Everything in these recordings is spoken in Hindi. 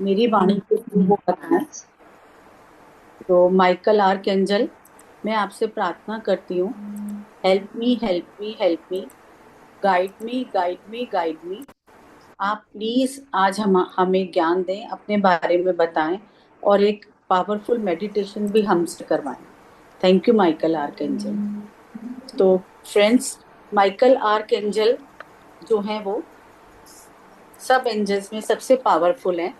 मेरी वाणी के थ्रू वो बताएं। तो माइकल आर्कएंजल, मैं आपसे प्रार्थना करती हूँ, help me, help me, help me, guide me, guide me, guide me. आप प्लीज आज हमें ज्ञान दें, अपने बारे में बताएं और एक पावरफुल मेडिटेशन भी हमसे करवाएं। Thank you Michael archangel. तो फ्रेंड्स, माइकल आर्कएंजल जो है वो सब एंजल्स में सबसे पावरफुल है।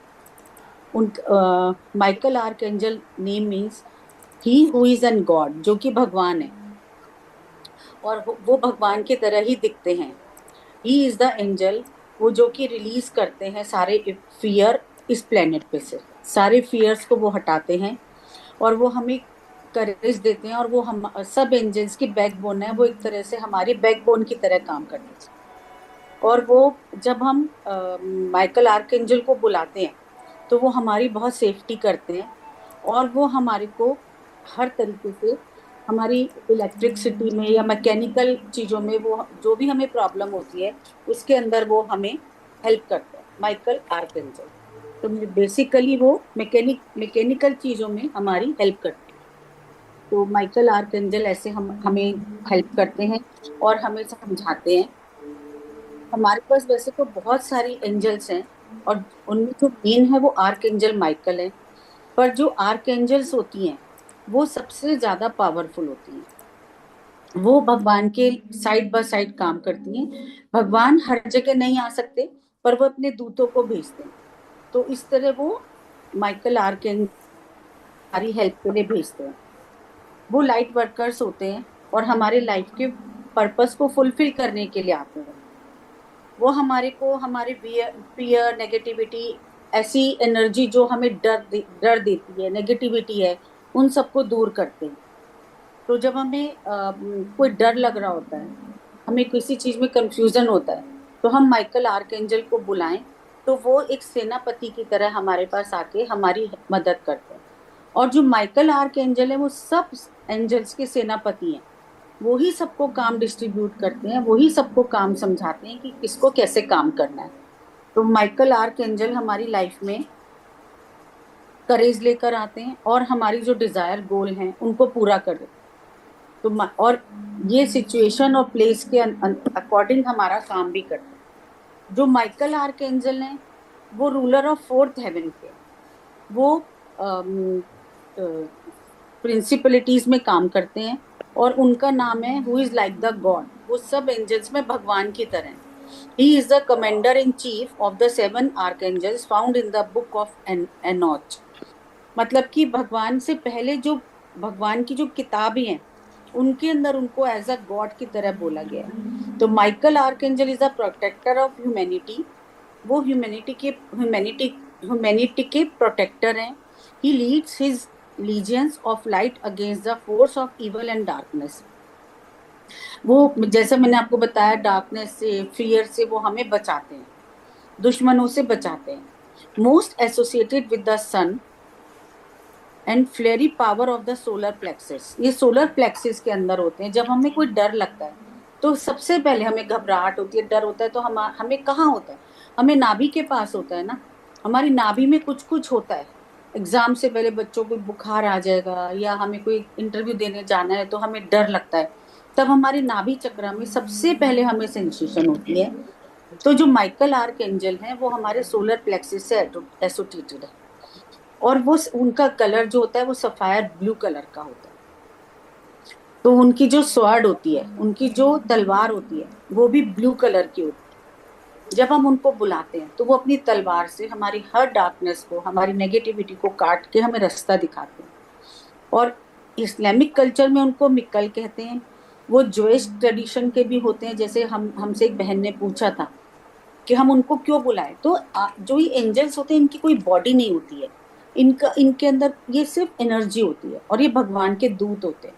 उन Michael archangel name means he who is an God, जो कि भगवान है और वो भगवान की तरह ही दिखते हैं। ही इज द एंजल, वो जो कि रिलीज करते हैं सारे फियर इस प्लेनेट पे से, सारे फियर्स को वो हटाते हैं और वो हमें करेज देते हैं। और वो हम सब एंजल्स की बैकबोन है, वो एक तरह से हमारी बैकबोन की तरह काम करते हैं। और वो जब हम माइकल आर्कएंजल को बुलाते हैं तो वो हमारी बहुत सेफ्टी करते हैं और वो हमारे को हर तरीके से हमारी इलेक्ट्रिसिटी में या मैकेनिकल चीजों में, वो जो भी हमें प्रॉब्लम होती है उसके अंदर वो हमें हेल्प करते हैं, माइकल आर्कएंजल। तो बेसिकली वो मैकेनिकल चीजों में हमारी हेल्प करते हैं। तो माइकल आर्कएंजल ऐसे हम हमें हेल्प करते हैं और हमें समझाते हैं। हमारे पास वैसे तो बहुत सारी एंजल्स हैं और उनमें जो मेन है वो आर्क एंजल माइकल है। पर जो आर्क एंजल्स होती हैं वो सबसे ज्यादा पावरफुल होती हैं। वो भगवान के साइड बाय साइड काम करती हैं। भगवान हर जगह नहीं आ सकते पर वो अपने दूतों को भेजते हैं। तो इस तरह वो माइकल आर्क एंजल हमारी हेल्प के लिए भेजते हैं। वो लाइट वर्कर्स होते हैं और हमारे लाइफ के पर्पस को फुलफिल करने के लिए आते हैं। वो हमारे को हमारे फियर, नेगेटिविटी, ऐसी एनर्जी जो हमें डर देती है, नेगेटिविटी है, उन सबको दूर करते हैं। तो जब हमें कोई डर लग रहा होता है, हमें किसी चीज में कंफ्यूजन होता है, तो हम माइकल आर्कएंजल को बुलाएं तो वो एक सेनापति की तरह हमारे पास आके हमारी मदद करते हैं। और जो माइकल आर्कएंजल है वो सब एंजल्स के सेनापति हैं। वो ही सबको काम डिस्ट्रीब्यूट करते हैं, वो ही सबको काम समझाते हैं कि किसको कैसे काम करना है। तो माइकल आर्क एंजल हमारी लाइफ में करेज लेकर आते हैं और हमारी जो डिजायर गोल हैं उनको पूरा कर देते हैं। और ये सिचुएशन और प्लेस के अकॉर्डिंग हमारा काम भी करते हैं। जो माइकल आर्क एंजल हैं वो रूलर ऑफ फोर्थ हेवन के, वो प्रिंसिपलिटीज में काम करते हैं और उनका नाम है who is like the god. वो सब एंजल्स में भगवान की तरह हैं। He is the commander in chief of the seven archangels found in the book of Enoch. मतलब कि भगवान से पहले जो भगवान की जो किताबें हैं उनके अंदर उनको एज अ गॉड की तरह बोला गया है। तो Michael archangel is the protector of humanity. वो ह्यूमैनिटी के प्रोटेक्टर हैं। He leads his legions of light against the force of evil and darkness. वो जैसे मैंने आपको बताया, डार्कनेस से, फियर से वो हमें बचाते हैं, दुश्मनों से बचाते हैं। Most associated with the sun and fiery power of the solar plexus. ये सोलर प्लेक्सिस के अंदर होते हैं। जब हमें कोई डर लगता है तो सबसे पहले हमें घबराहट होती है, डर होता है, तो हमें कहाँ होता है? हमें नाभि के पास होता है ना। हमारी नाभि में कुछ कुछ होता है। एग्जाम से पहले बच्चों को बुखार आ जाएगा या हमें कोई इंटरव्यू देने जाना है तो हमें डर लगता है, तब हमारी नाभि चक्र में सबसे पहले हमें सेंसेशन होती है। तो जो माइकल आर्क एंजल है वो हमारे सोलर प्लेक्सिस से एसोसिएटेड है। और वो उनका कलर जो होता है वो सफायर ब्लू कलर का होता है। तो उनकी जो स्वॉर्ड होती है, उनकी जो तलवार होती है, वो भी ब्लू कलर की होती है। जब हम उनको बुलाते हैं तो वो अपनी तलवार से हमारी हर डार्कनेस को, हमारी नेगेटिविटी को काट के हमें रास्ता दिखाते हैं। और इस्लामिक कल्चर में उनको मिक्कल कहते हैं। वो जोइश ट्रेडिशन के भी होते हैं। जैसे हमसे एक बहन ने पूछा था कि हम उनको क्यों बुलाएं, तो जो ये एंजल्स होते हैं इनकी कोई बॉडी नहीं होती है। इनके अंदर ये सिर्फ एनर्जी होती है और ये भगवान के दूत होते हैं।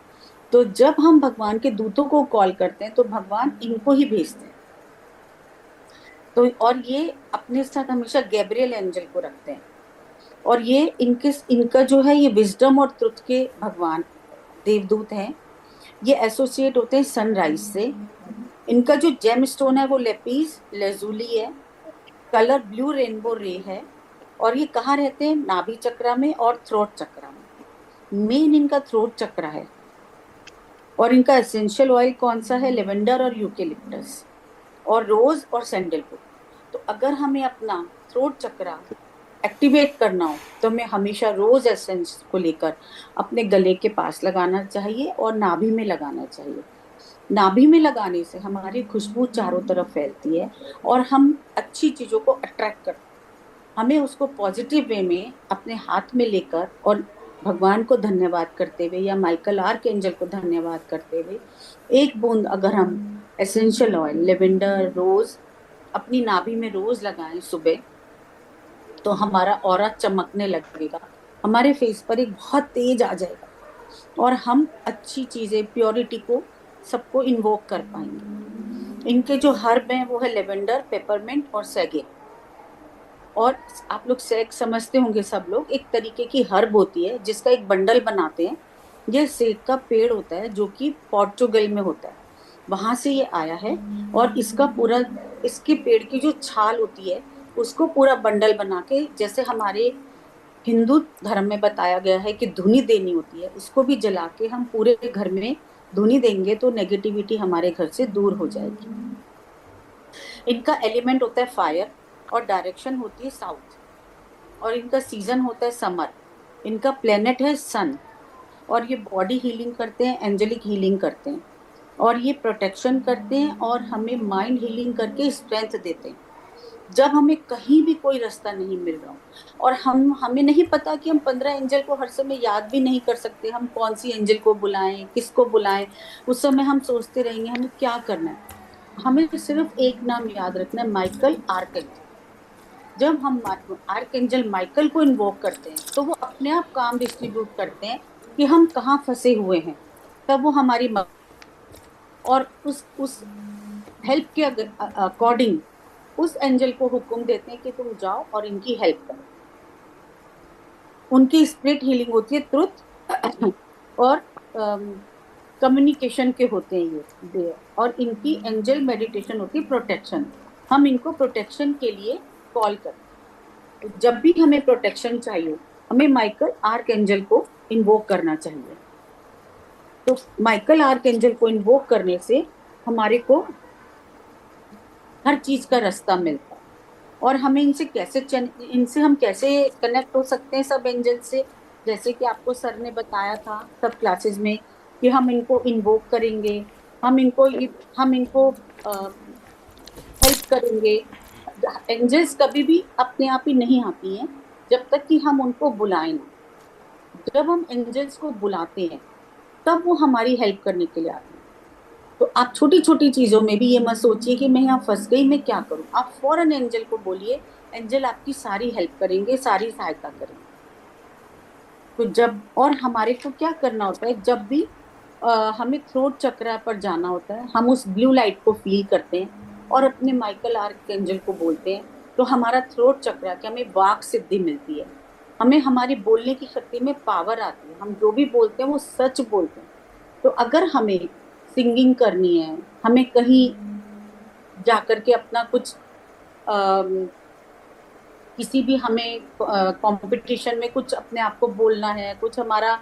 तो जब हम भगवान के दूतों को कॉल करते हैं तो भगवान इनको ही भेजते हैं। तो और ये अपने साथ हमेशा गैब्रियल एंजल को रखते हैं। और ये इनका जो है ये विजडम और ट्रुथ के भगवान देवदूत हैं। ये एसोसिएट होते हैं सनराइज से। इनका जो जेम स्टोन है वो लेपीस लेजुली है। कलर ब्लू रेनबो रे है। और ये कहाँ रहते हैं? नाभि चक्रा में और थ्रोट चक्रा में। मेन इनका थ्रोट चक्रा है। और इनका एसेंशियल ऑयल कौन सा है? लेवेंडर और यूकेलिप्टस और रोज और सैंडलवुड। तो अगर हमें अपना थ्रोट चक्रा एक्टिवेट करना हो तो हमें हमेशा रोज एसेंस को लेकर अपने गले के पास लगाना चाहिए और नाभि में लगाना चाहिए। नाभि में लगाने से हमारी खुशबू चारों तरफ फैलती है और हम अच्छी चीजों को अट्रैक्ट करते हैं। हमें उसको पॉजिटिव वे में अपने हाथ में लेकर और भगवान को धन्यवाद करते हुए या माइकल आर्क एंजल को धन्यवाद करते हुए एक बूंद अगर हम एसेंशियल ऑयल लेवेंडर रोज अपनी नाभि में रोज लगाएं सुबह, तो हमारा ऑरा चमकने लगेगा, हमारे फेस पर एक बहुत तेज आ जाएगा और हम अच्छी चीजें प्योरिटी को सबको इन्वोक कर पाएंगे। इनके जो हर्ब हैं वो है लेवेंडर, पेपरमिंट और सेगे। और आप लोग सेग समझते होंगे सब लोग, एक तरीके की हर्ब होती है जिसका एक बंडल बनाते हैं। यह सेग का पेड़ होता है जो कि पोर्चुगल में होता है, वहां से ये आया है। और इसका पूरा, इसके पेड़ की जो छाल होती है उसको पूरा बंडल बना के, जैसे हमारे हिंदू धर्म में बताया गया है कि धुनी देनी होती है, उसको भी जला के हम पूरे घर में धुनी देंगे तो नेगेटिविटी हमारे घर से दूर हो जाएगी। इनका एलिमेंट होता है फायर और डायरेक्शन होती है साउथ। और इनका सीजन होता है समर। इनका प्लेनेट है सन। और ये बॉडी हीलिंग करते हैं, एंजेलिक हीलिंग करते हैं और ये प्रोटेक्शन करते हैं और हमें माइंड हीलिंग करके स्ट्रेंथ देते हैं। जब हमें कहीं भी कोई रास्ता नहीं मिल रहा हो और हमें नहीं पता कि हम 15 एंजल को हर समय याद भी नहीं कर सकते, हम कौन सी एंजल को बुलाएं, किसको बुलाएं, उस समय हम सोचते रहेंगे हमें क्या करना है। हमें सिर्फ एक नाम याद रखना है, माइकल आर्कएंजल। जब हम आर्कएंजल माइकल को इन्वोक करते हैं तो वो अपने आप काम डिस्ट्रीब्यूट करते हैं कि हम कहाँ फंसे हुए हैं, तब वो हमारी और उस हेल्प के अकॉर्डिंग उस एंजल को हुक्म देते हैं कि तुम जाओ और इनकी हेल्प करो। उनकी स्पिरिट हीलिंग होती है ट्रुथ और कम्युनिकेशन के होते हैं ये। और इनकी एंजल मेडिटेशन होती है प्रोटेक्शन। हम इनको प्रोटेक्शन के लिए कॉल करते हैं। तो जब भी हमें प्रोटेक्शन चाहिए हमें माइकल आर्क एंजल को इन्वोक करना चाहिए। तो माइकल आर्क एंजल को इन्वोक करने से हमारे को हर चीज का रास्ता मिलता है। और हमें इनसे हम कैसे कनेक्ट हो सकते हैं सब एंजल से? जैसे कि आपको सर ने बताया था सब क्लासेस में कि हम इनको इन्वोक करेंगे, हम इनको हम इनको हेल्प करेंगे। एंजल्स कभी भी अपने आप ही नहीं आती हैं जब तक कि हम उनको बुलाएं ना। जब हम एंजल्स को बुलाते हैं तब वो हमारी हेल्प करने के लिए आते हैं। तो आप छोटी छोटी चीजों में भी ये मत सोचिए कि मैं यहाँ फंस गई, मैं क्या करूं। आप फौरन एंजल को बोलिए, एंजल आपकी सारी हेल्प करेंगे, सारी सहायता करेंगे। तो जब और हमारे को क्या करना होता है, जब भी हमें थ्रोट चक्रा पर जाना होता है हम उस ब्लू लाइट को फील करते हैं और अपने माइकल आर्क एंजल को बोलते हैं, तो हमारा थ्रोट चक्रा के हमें वाक सिद्धि मिलती है। हमें हमारी बोलने की शक्ति में पावर आती है, हम जो भी बोलते हैं वो सच बोलते हैं। तो अगर हमें सिंगिंग करनी है, हमें कहीं जाकर के अपना कुछ किसी भी हमें कंपटीशन में कुछ अपने आप को बोलना है, कुछ हमारा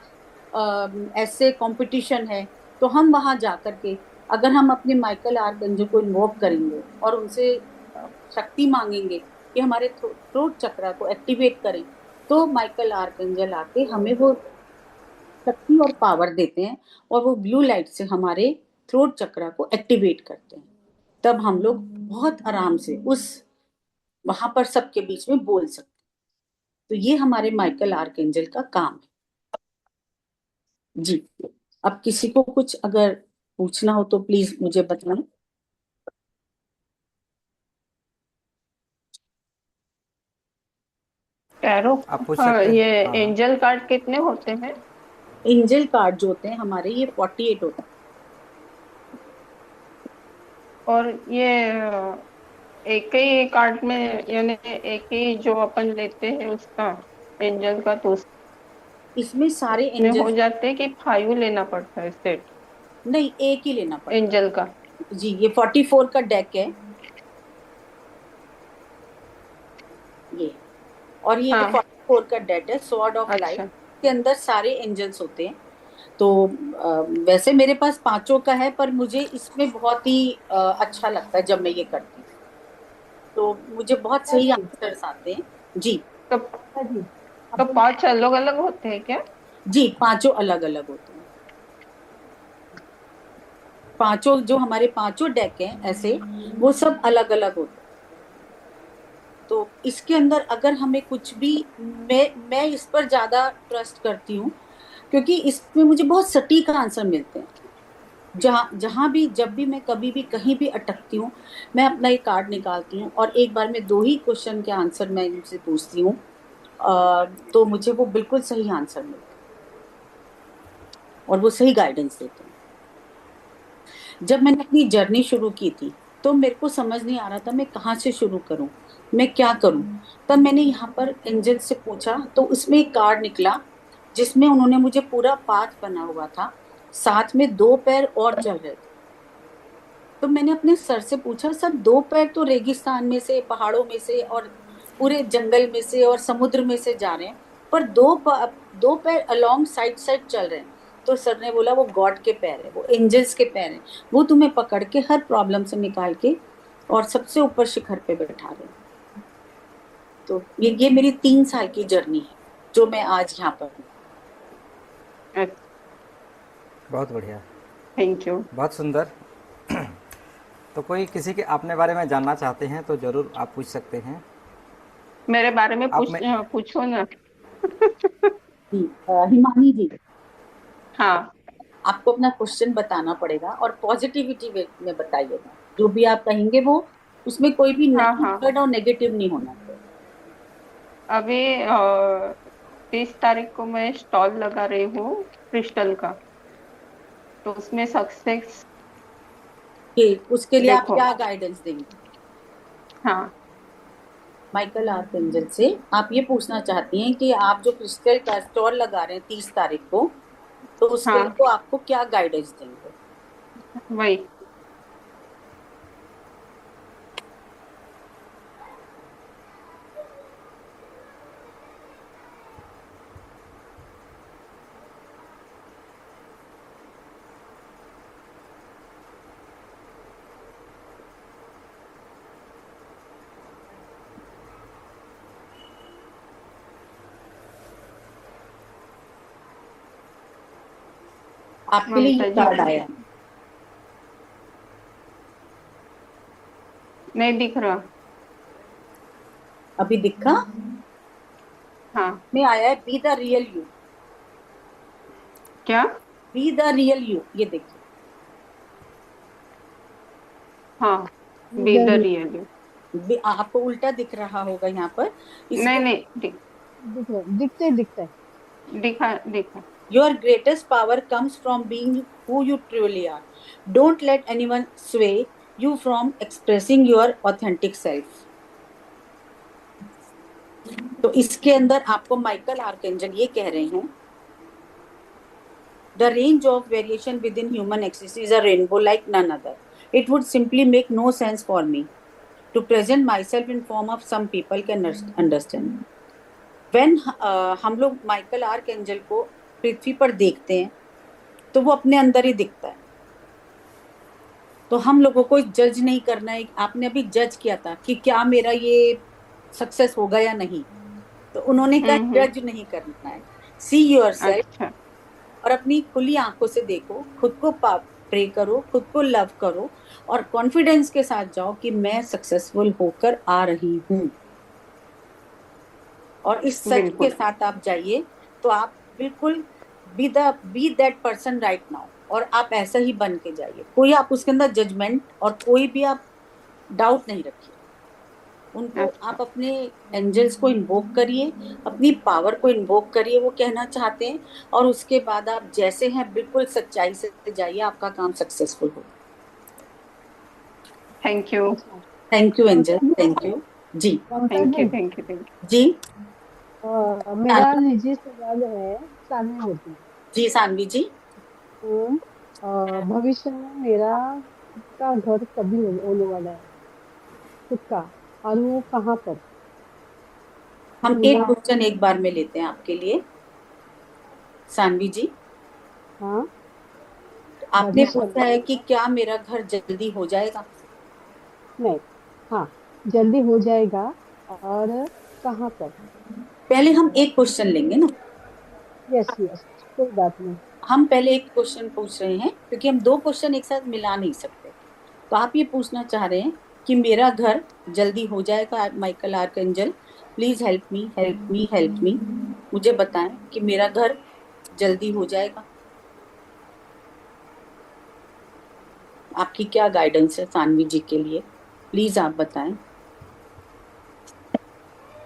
ऐसे कंपटीशन है, तो हम वहां जाकर के अगर हम अपने माइकल आर्कएंजल को इन्वोक करेंगे और उनसे शक्ति मांगेंगे कि हमारे थ्रोट चक्रा को एक्टिवेट करें, तो माइकल आर्कएंजल आके हमें वो शक्ति और पावर देते हैं और वो ब्लू लाइट से हमारे थ्रोट चक्रा को एक्टिवेट करते हैं। तब हम लोग बहुत आराम से उस वहां पर सबके बीच में बोल सकते हैं। तो ये हमारे माइकल आर्कएंजल का काम है जी। अब किसी को कुछ अगर पूछना हो तो प्लीज मुझे बताएं। टैरो। आप पूछ हाँ, सकते हैं। ये हाँ हाँ। एंजल कार्ड कितने होते हैं? एंजल कार्ड जो होते हैं हमारे ये 48 होता है। और ये एक ही कार्ड में, यानी एक ही जो अपन लेते हैं उसका एंजल का, तो इसमें सारे उसमें एंजल हो जाते हैं कि 5 लेना पड़ता है सेट नहीं, एक ही लेना पड़ता एंजल का? है जी। ये 44 का डेक है ये। और ये हाँ। 44 का डेट है, सॉर्ड ऑफ लाइट अच्छा। के अंदर सारे एंजल्स होते हैं। तो वैसे मेरे पास पांचों का है, पर मुझे इसमें बहुत ही अच्छा लगता है जब मैं ये करती हूँ, तो मुझे बहुत सही जी आंसर्स आते हैं। जी। तो जी। तो अपन 5 अलग अलग होते हैं क्या? जी, पांचों अलग अलग होते हैं। पांचों जो हमारे पांचों डेक हैं ऐसे, वो सब अलग अलग होते हैं। तो इसके अंदर अगर हमें कुछ भी, मैं इस पर ज्यादा ट्रस्ट करती हूँ, क्योंकि इसमें मुझे बहुत सटीक आंसर मिलते हैं। जहां जहां भी, जब भी मैं कभी भी कहीं भी अटकती हूँ, मैं अपना एक कार्ड निकालती हूँ और एक बार में दो ही क्वेश्चन के आंसर मैं इनसे पूछती हूँ, तो मुझे वो बिल्कुल सही आंसर मिलते हैं और वो सही गाइडेंस देते हैं। जब मैंने अपनी जर्नी शुरू की थी, तो मेरे को समझ नहीं आ रहा था मैं कहाँ से शुरू करूं, मैं क्या करूं। तब मैंने यहाँ पर एंजल से पूछा, तो उसमें एक कार्ड निकला जिसमें उन्होंने मुझे पूरा पाथ बना हुआ था, साथ में दो पैर और चल रहे थे। तो मैंने अपने सर से पूछा, सर दो पैर तो रेगिस्तान में से, पहाड़ों में से और पूरे जंगल में से और समुद्र में से जा रहे हैं, पर दो पैर अलोंग साइड साइड चल रहे हैं। तो सर ने बोला वो गॉड के पैर है, वो एंजल्स के पैर हैं, वो तुम्हें पकड़ के हर प्रॉब्लम से निकाल के और सबसे ऊपर शिखर पे बैठा रहे हैं। तो ये मेरी 3 साल की जर्नी है, जो मैं आज यहाँ पर हूँ। अच्छा। बहुत बढ़िया, थैंक यू। बहुत सुंदर। तो कोई किसी के अपने बारे में जानना चाहते हैं तो ज़रूर आप पूछ सकते हैं। मेरे बारे में आप में पूछो ना। जी, हिमानी जी, हाँ। आपको अपना क्वेश्चन बताना पड़ेगा और पॉजिटिविटी में बताइएगा, जो भी आप कहेंगे वो, उसमें कोई भी हाँ। नेगेटिव हाँ। वर्ड और नेगेटिव नहीं होना चाहिए। अभी 30 तारीख को मैं स्टॉल लगा रही हूँ क्रिस्टल का, तो उसमें सक्सेस। कि उसके लिए आप देखो। क्या गाइडेंस देंगे? हाँ। माइकल आर्कएंजल से आप ये पूछना चाहती हैं कि आप जो क्रिस्टल का स्टॉल लगा रहे हैं 30 तारीख को, तो उसके लिए हाँ। वो आपको क्या गाइडेंस देंगे? वही। आपके लिए ममता ये जी कार्ड को आया, नहीं दिख रहा। अभी दिखा हाँ। में आया है, बी द रियल यू। क्या? बी द रियल यू, ये देखिए। हाँ। बी द इधर ही रियल। आपको उल्टा दिख रहा होगा यहाँ पर। नहीं इसके नहीं, दिख रहा है, दिखता है। दिखा दिखा। Your greatest power comes from being who you truly are. Don't let anyone sway you from expressing your authentic self. तो इसके अंदर आपको माइकल आर्कएंजल ये कह रहे हैं, the range of variation within human existence is a rainbow like none other. It would simply make no sense for me to present myself in form of some people can understand. When हम लोग माइकल आर्कएंजल को पृथ्वी पर देखते हैं, तो वो अपने अंदर ही दिखता है। तो हम लोगों को जज नहीं करना है। आपने अभी जज किया था कि क्या मेरा ये सक्सेस होगा या नहीं, तो उन्होंने कहा हम्म। जज नहीं करना है, सी योर सेल्फ, अच्छा। और अपनी खुली आंखों से देखो, खुद को प्रे करो, खुद को लव करो और कॉन्फिडेंस के साथ जाओ कि मैं सक्सेसफुल होकर आ रही हूँ। और इस सच के बिल्कुल। साथ आप जाइए, तो आप बिल्कुल be that person right now, और आप ऐसा ही बन के जाइए। कोई आप उसके अंदर जजमेंट और कोई भी आप डाउट नहीं रखिए। उनको अच्छा। आप अपने एंजल्स को इन्वोक करिए, अपनी पावर को इन्वोक करिए, वो कहना चाहते हैं, और उसके बाद आप जैसे हैं बिल्कुल सच्चाई से जाइए, आपका काम सक्सेसफुल होगा। Thank you. अच्छा। Thank you angel, Mamta ji, thank you. जी। Mamta thank you. जी, थैंक यू। थैंक जी। मेरा निजी सवाल है सानवी होती है। जी सानवी जी। तो, भविष्य में मेरा खुद का घर कभी होने वाला है, खुद का, और वो कहाँ पर? हम एक क्वेश्चन एक बार में लेते हैं आपके लिए। सानवी जी, हाँ आपने भविष्य पूछा है कि क्या मेरा घर जल्दी हो जाएगा। नहीं, हाँ जल्दी हो जाएगा, और कहाँ पर? पहले हम एक क्वेश्चन लेंगे ना। यस यस, कोई बात नहीं। हम पहले एक क्वेश्चन पूछ रहे हैं क्योंकि हम दो क्वेश्चन एक साथ मिला नहीं सकते। तो आप ये पूछना चाह रहे हैं कि मेरा घर जल्दी हो जाएगा। Michael archangel, please help me help me help me. मुझे बताएं कि मेरा घर जल्दी हो जाएगा। आपकी क्या गाइडेंस है सानवी जी के लिए, प्लीज आप बताएं।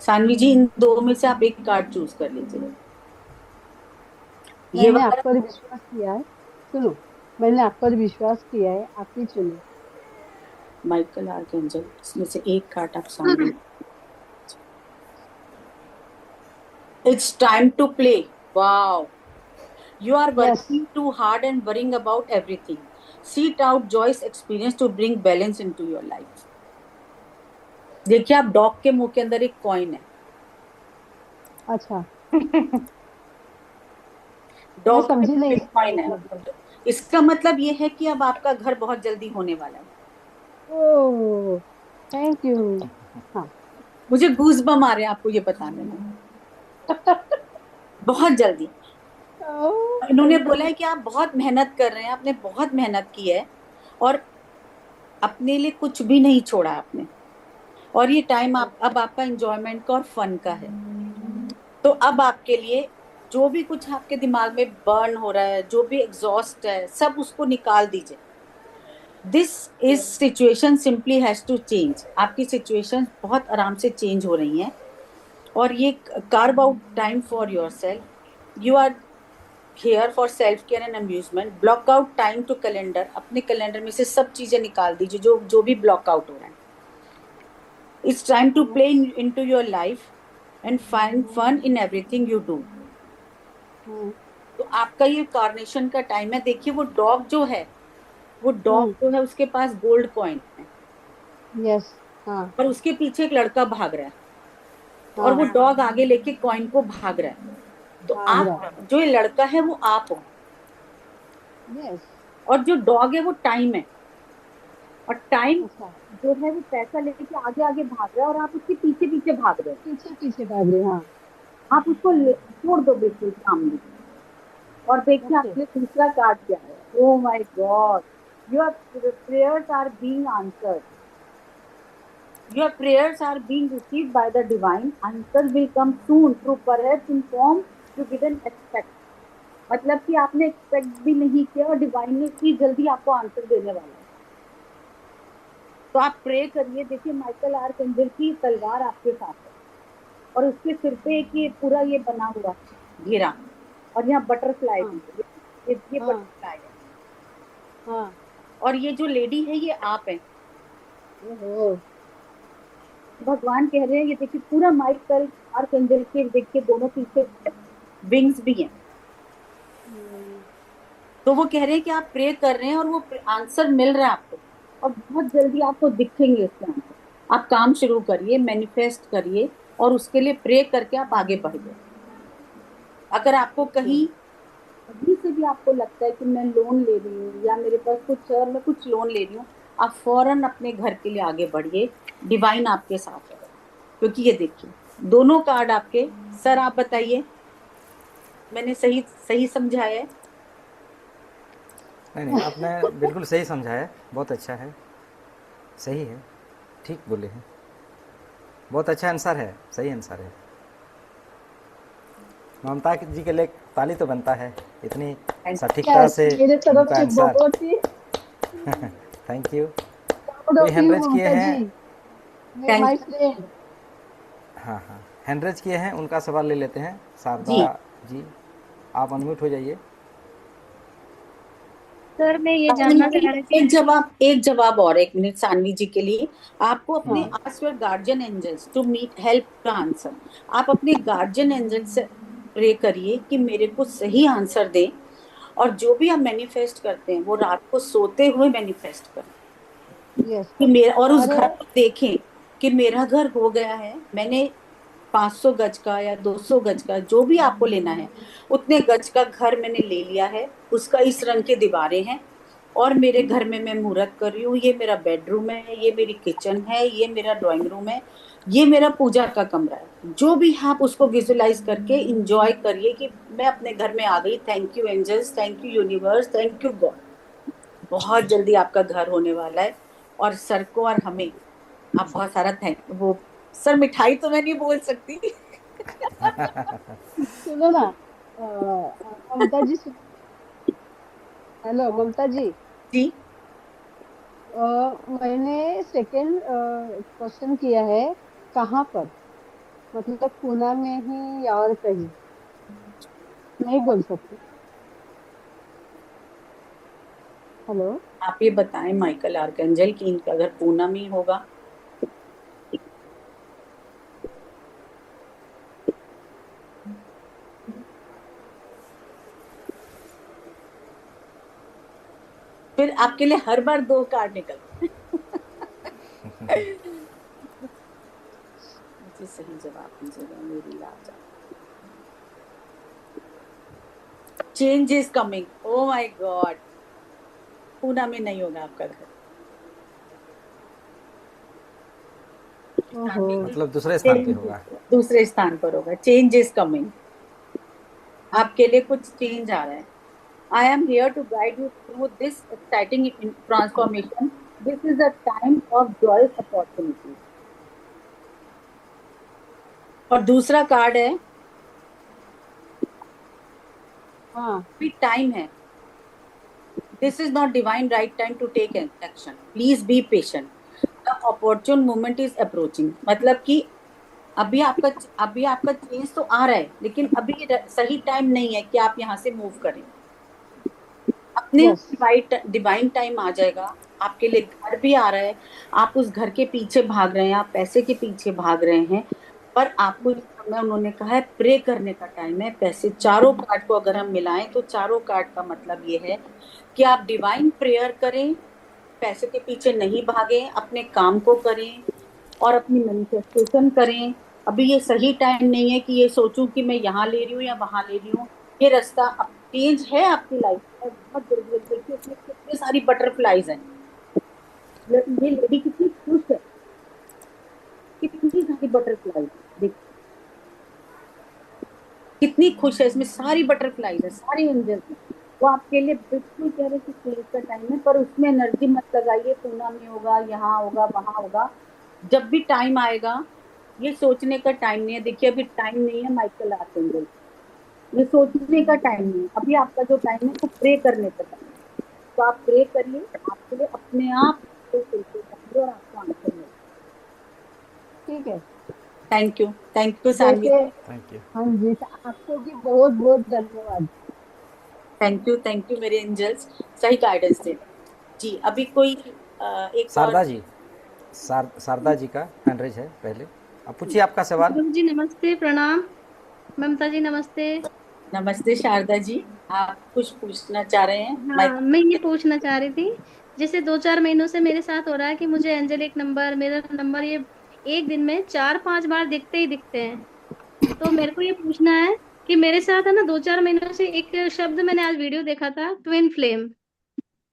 सानवी जी, इन दो में से आप एक कार्ड चूज कर लीजिए। ये मैंने आप वाला। पर विश्वास किया है, सुनो, मैंने आप पर विश्वास किया है, आप ही चुनो। माइकल आर्कएंजल, इसमें से एक कार्ड आप Saanvi. It's time to play. Wow, you are yes, working too hard and worrying about everything. Seek out joyous experience to bring balance into your life. देखिए, आप डॉग के मुंह के अंदर एक कॉइन है। अच्छा, मैं डॉग के समझी मुंह नहीं में इसका कॉइन है। मतलब। इसका मतलब ये है कि अब आपका घर बहुत जल्दी होने वाला है। ओह, थैंक यू। हाँ। मुझे गूज बम आ रहे हैं आपको ये बताने में। बहुत जल्दी। इन्होंने थैंक बोला यू। है कि आप बहुत मेहनत कर रहे हैं, आपने बहुत मेहनत की है और अपने लिए कुछ भी नहीं छोड़ा आपने। और ये टाइम आप अब आपका एंजॉयमेंट का और फन का है। तो अब आपके लिए जो भी कुछ आपके दिमाग में बर्न हो रहा है, जो भी एग्जॉस्ट है, सब उसको निकाल दीजिए। This is situation simply has to change. आपकी सिचुएशन बहुत आराम से चेंज हो रही हैं। और ये carve out time for yourself. You are here for self care and amusement. Block out time to calendar. अपने कैलेंडर में से सब चीजें निकाल दीजिए जो जो भी ब्लॉक आउट हो रहा है। It's time to play into your life and find fun in everything you do. तो आपका ये कार्नेशन का टाइम है। देखिए, वो डॉग जो है, वो डॉग जो है उसके पास गोल्ड कॉइन है यस। हाँ और उसके पीछे एक लड़का भाग रहा है और वो हाँ, डॉग आगे लेके कॉइन को भाग रहा है। तो भाग रहा आप, जो ये लड़का है वो आप हो, है। यस। और जो डॉग है वो टाइम है। और टाइम अच्छा, जो है वो पैसा लेके आगे आगे भाग रहा है और आप उसके पीछे पीछे भाग रहे पीछे पीछे भाग रहे, हाँ। हो। आप उसको छोड़ दो बिल्कुल सामने। और देखिए ओके। आपने दूसरा कार्ड क्या है। Oh my God, your prayers are being answered. Your prayers are being received by the divine. Answer will come soon through perhaps in form you didn't expect. मतलब कि आपने एक्सपेक्ट भी नहीं किया और डिवाइन ने इतनी जल्दी आपको आंसर देने वाला है। तो आप प्रे करिए। देखिए, माइकल आर्कएंजल की तलवार आपके साथ है और उसके सिर पे एक ये पूरा ये बना हुआ घेरा, और यहाँ बटरफ्लाई हाँ भी है। ये हाँ बटरफ्लाई है। हाँ। और ये जो लेडी है ये आप है। ओहो। भगवान कह रहे हैं, ये देखिए पूरा माइकल आर्कएंजल के देखिए दोनों पीछे विंग्स भी हैं। तो वो कह रहे हैं कि आप प्रे कर रहे हैं और वो आंसर मिल रहा है आपको और बहुत जल्दी आपको दिखेंगे इसके आंसर। आप काम शुरू करिए, मैनिफेस्ट करिए और उसके लिए प्रे करके आप आगे बढ़िए। अगर आपको कहीं कहीं से भी आपको लगता है कि मैं लोन ले रही हूँ या मेरे पास कुछ है और मैं कुछ लोन ले रही हूँ, आप फौरन अपने घर के लिए आगे बढ़िए। डिवाइन आपके साथ है। क्योंकि ये देखिए दोनों कार्ड आपके। सर आप बताइए, मैंने सही सही समझाया है? नहीं नहीं, आपने बिल्कुल सही समझा है, बहुत अच्छा है, सही है, ठीक बोले हैं, बहुत अच्छा आंसर है, सही आंसर है। ममता जी के लिए ताली तो बनता है, इतनी सटीकता यस, से मेरे तरफ उनका से आंसर। बहुत ही थैंक यू। प्राउड कोई ऑफ हैंड यू रेज किए ममता हैं? जी, थैंक माय यू फ्रेंड। हाँ हाँ, हैंड रेज किए हैं, उनका सवाल ले लेते हैं। शारदा जी। जी, आप अनम्यूट हो जाइए। सर मैं ये जानना चाह रही थी। एक जवाब और, एक मिनट सानवी जी के लिए। आपको अपने हाँ ask your guardian angels to meet help the answer. आप अपने गार्जियन एंजल से प्रे करिए कि मेरे को सही आंसर दे। और जो भी आप मैनिफेस्ट करते हैं वो रात को सोते हुए मैनिफेस्ट करें यस। कि मेरा, और उस और घर को देखें कि मेरा घर हो गया है। मैंने 500 गज का या 200 गज का, जो भी आपको लेना है उतने गज का घर मैंने ले लिया है। उसका इस रंग की दीवारें हैं, और मेरे घर में मैं मुहूर्त कर रही हूँ। ये मेरा बेडरूम है, ये मेरी किचन है, ये मेरा ड्राइंग रूम है, ये मेरा पूजा का कमरा है। जो भी है आप उसको विजुलाइज करके इंजॉय करिए कि मैं अपने घर में आ गई। Thank you angels, thank you universe, thank you God. बहुत जल्दी आपका घर होने वाला है। और सर को और हमें आप बहुत सारा थैंक वो, सर मिठाई तो मैं नहीं बोल सकती। सुनो ना, ममता जी हेलो ममता जी। जी। मैंने सेकंड क्वेश्चन किया है, कहाँ पर, मतलब पूना में ही या और कहीं, नहीं बोल सकते। हेलो। आप ये बताएं माइकल आर्कएंजल कि इनका घर पूना में ही होगा। फिर आपके लिए हर बार 2 कार्ड निकलते हैं। मुझे सही जवाब दीजिएगा मेरी लाजा। Change is coming, O my God. Poona में नहीं होगा आपका घर। ओहो। मतलब दूसरे स्थान पे होगा। दूसरे स्थान पर होगा। चेंज इज कमिंग, आपके लिए कुछ चेंज आ रहा है। I am here to guide you through this exciting transformation. This is a time of joyous opportunity. और दूसरा कार्ड है, हाँ। भी टाइम है। This is not divine right time to take action, please be patient, the opportune moment is approaching. मतलब कि अभी आपका अभी आपका चेंज तो आ रहा है, लेकिन अभी सही टाइम नहीं है कि आप यहाँ से मूव करें। अपने यस। डिवाइन टाइम आ जाएगा। आपके लिए घर भी आ रहा है। आप उस घर के पीछे भाग रहे हैं, आप पैसे के पीछे भाग रहे हैं, पर आपको इस समय उन्होंने कहा है प्रे करने का टाइम है। पैसे, चारों कार्ड को अगर हम मिलाएं तो चारों कार्ड का मतलब ये है कि आप डिवाइन प्रेयर करें, पैसे के पीछे नहीं भागें, अपने काम को करें और अपनी मैनिफेस्टेशन करें। अभी ये सही टाइम नहीं है कि ये सोचूं कि मैं यहाँ ले रही हूँ या वहां ले रही हूँ। ये रास्ता अब चेंज है आपकी लाइफ में बहुत जल्दी। देखिए इसमें कितनी सारी बटरफ्लाईज हैं। ये लेडी कितनी खुश है, कितनी सारी बटरफ्लाईज है, देखिए कितनी खुश है। इसमें सारी बटरफ्लाईज है, सारी एंजल्स हैं। वो आपके लिए बिल्कुल कह रहे कि चेंज का टाइम है, पर उसमें एनर्जी मत लगाइए पूना में होगा, यहाँ होगा, वहां होगा। जब भी टाइम आएगा, ये सोचने का टाइम नहीं है। देखिए अभी टाइम नहीं है माइकल आर्कएंजल, ये सोचने का टाइम नहीं है। अभी आपका जो टाइम है वो प्रे करने का टाइम है। तो आप प्रे करिए, आपके लिए अपने आप तो खुलते जाएंगे और आपको आंसर मिलेगा। ठीक है। Thank you Saanvi. वैसे, थैंक यू। हाँ जी, तो आपको भी बहुत बहुत धन्यवाद। थैंक यू मेरे एंजल्स, सही गाइडेंस दे। जी अभी कोई एक और। शारदा जी, शारदा जी का हैंड रेज है पहले। अब पूछिए आपका सवाल। गुरु जी नमस्ते, प्रणाम। ममता जी नमस्ते। नमस्ते शारदा जी, आप कुछ पूछना चाह रहे हैं हाँ, मैं ये माइकल। पूछना चाह रही थी, जैसे 2-4 महीनों से मेरे साथ हो रहा है कि मुझे एंजल एक नंबर, मेरा नंबर, ये एक दिन में 4-5 बार दिखते ही दिखते हैं। तो मेरे को ये पूछना है कि मेरे साथ है ना 2-4 महीनों से एक शब्द मैंने आज वीडियो देखा था, ट्विन फ्लेम।